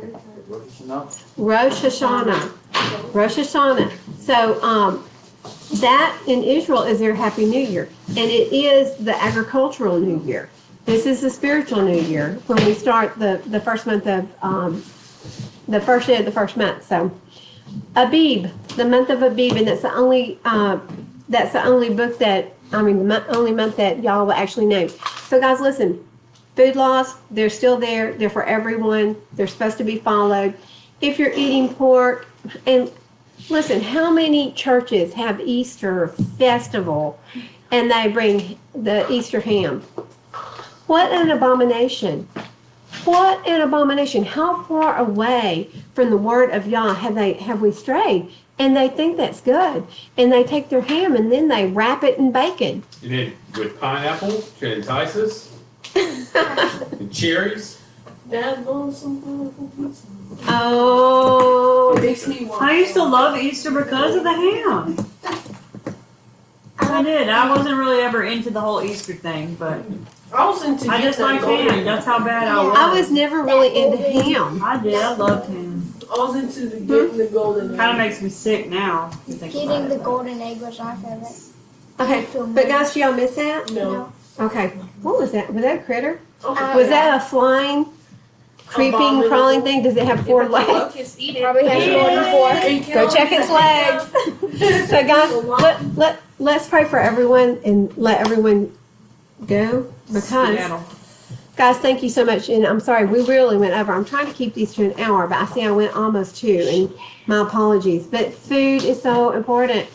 Hashanah. Rosh Hashanah. So that in Israel is their Happy New Year. And it is the agricultural New Year. This is the spiritual New Year when we start the first month of, the first day of the first month. So Abib, the month of Abib, and that's the only book that, the only month that y'all will actually know. So guys, listen, food laws, they're still there. They're for everyone. They're supposed to be followed. If you're eating pork, and listen, how many churches have Easter festival and they bring the Easter ham? What an abomination. What an abomination. How far away from the word of Yah have we strayed? And they think that's good. And they take their ham and then they wrap it in bacon. And then with pineapple to entice us, and cherries. Dad wants some pineapple pizza. Oh. It makes me want I used to love Easter because of the ham. I did. I wasn't really ever into the whole Easter thing, but I was into I just liked ham. That's how bad I was. I was never really into ham. I did. I loved ham. I was into the getting the golden. Kind of makes me sick now. To think about Getting it. the golden egg was our favorite. Okay, but guys, do y'all miss that? No. Okay, what was that? Was that a critter? Okay. Was that a flying, creeping, Abominable. crawling thing? Does it have 4 legs? Probably has more than 4. And Go check its legs. So guys, let's pray for everyone and let everyone go because Seattle. guys, thank you so much. And I'm sorry, we really went over. I'm trying to keep these to an hour, but I see I went almost 2 and my apologies. But food is so important,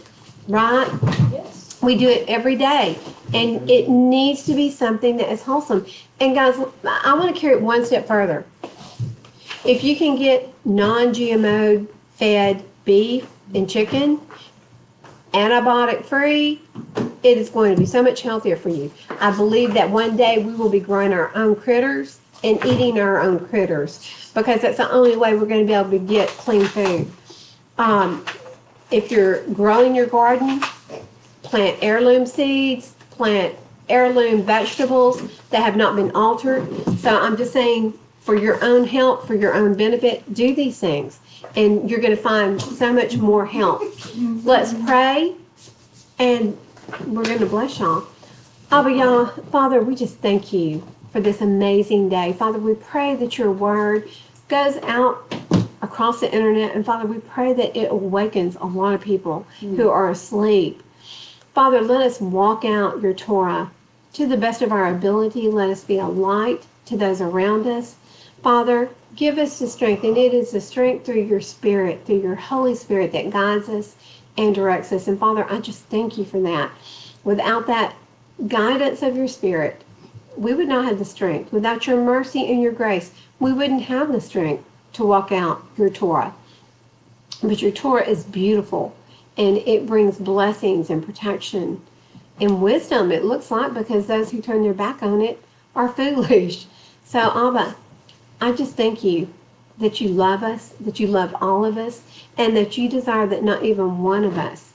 right? Yes. We do it every day, and it needs to be something that is wholesome. And guys, I want to carry it one step further. If you can get non-GMO fed beef and chicken, antibiotic free, it is going to be so much healthier for you. I believe that one day we will be growing our own critters and eating our own critters because that's the only way we're going to be able to get clean food. If you're growing your garden, plant heirloom seeds, plant heirloom vegetables that have not been altered. So I'm just saying, for your own health, for your own benefit, do these things. And you're going to find so much more health. Let's pray, and we're going to bless y'all. Abba Yah, Father, we just thank you for this amazing day. Father, we pray that your word goes out across the internet. And Father, we pray that it awakens a lot of people who are asleep. Father, let us walk out your Torah to the best of our ability. Let us be a light to those around us. Father, give us the strength, and it is the strength through your Spirit, through your Holy Spirit that guides us and directs us. And Father, I just thank you for that. Without that guidance of your Spirit, we would not have the strength. Without your mercy and your grace, we wouldn't have the strength to walk out your Torah. But your Torah is beautiful. And it brings blessings and protection and wisdom, it looks like, because those who turn their back on it are foolish. So, Abba, I just thank you that you love us, that you love all of us, and that you desire that not even one of us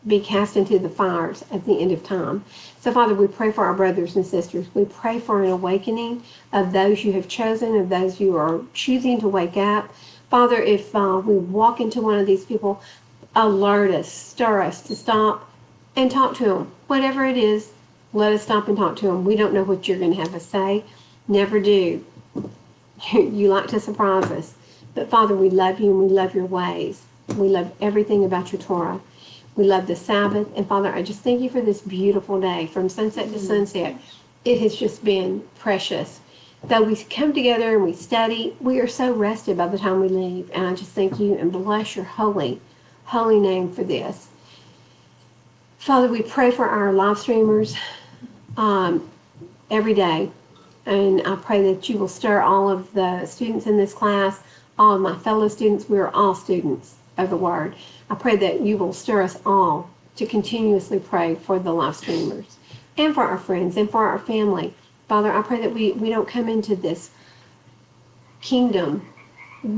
be cast into the fires at the end of time. So, Father, we pray for our brothers and sisters. We pray for an awakening of those you have chosen, of those you are choosing to wake up. Father, if we walk into one of these people, alert us, stir us to stop and talk to them. Whatever it is, let us stop and talk to them. We don't know what you're going to have us say. Never do. You like to surprise us. But Father, we love you and we love your ways. We love everything about your Torah. We love the Sabbath. And Father, I just thank you for this beautiful day from sunset to sunset. It has just been precious. Though we come together and we study, we are so rested by the time we leave. And I just thank you and bless your holy name for this. Father, we pray for our live streamers every day. And I pray that you will stir all of the students in this class, all of my fellow students. We are all students of the Word. I pray that you will stir us all to continuously pray for the live streamers and for our friends and for our family. Father, I pray that we don't come into this kingdom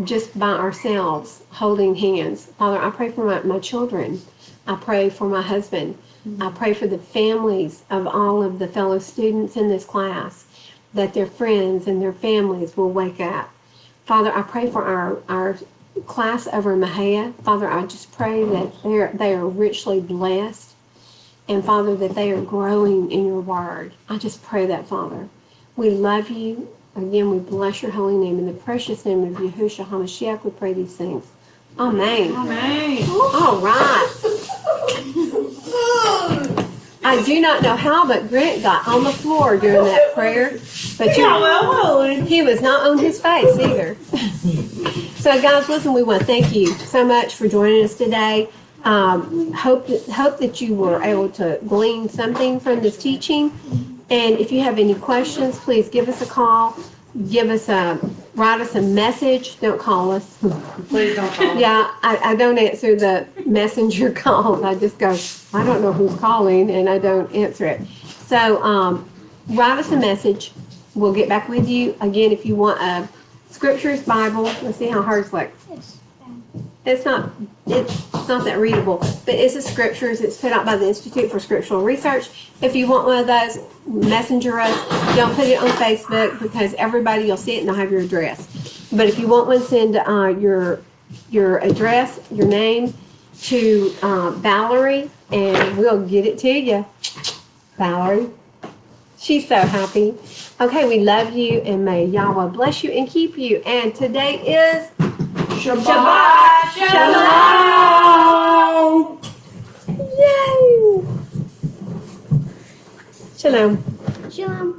just by ourselves holding hands. Father, I pray for my children. I pray for my husband. I pray for the families of all of the fellow students in this class, that their friends and their families will wake up. Father, I pray for our class over in Mahia. Father, I just pray that they are richly blessed. And Father, that they are growing in your word. I just pray that, Father. We love you. Again, we bless your holy name. In the precious name of Yahushua HaMashiach, we pray these things. Amen. Amen. All right. I do not know how, but Grant got on the floor during that prayer. But he was not on his face either. So, guys, listen, we want to thank you so much for joining us today. Hope that you were able to glean something from this teaching. And if you have any questions, please give us a call. Write us a message. Don't call us. Please don't call. Yeah, I don't answer the messenger calls. I just go, I don't know who's calling, and I don't answer it. So write us a message. We'll get back with you. Again, if you want a scriptures Bible, let's see how hard it's like. It's not that readable, but it's a scriptures. It's put out by the Institute for Scriptural Research. If you want one of those, messenger us. Don't put it on Facebook because everybody will see it and they'll have your address. But if you want one, send your address, your name to Valerie, and we'll get it to you. Valerie, she's so happy. Okay, we love you, and may Yahuah bless you and keep you. And today is Shabbat Shalom! Yay! Shalom. Shalom.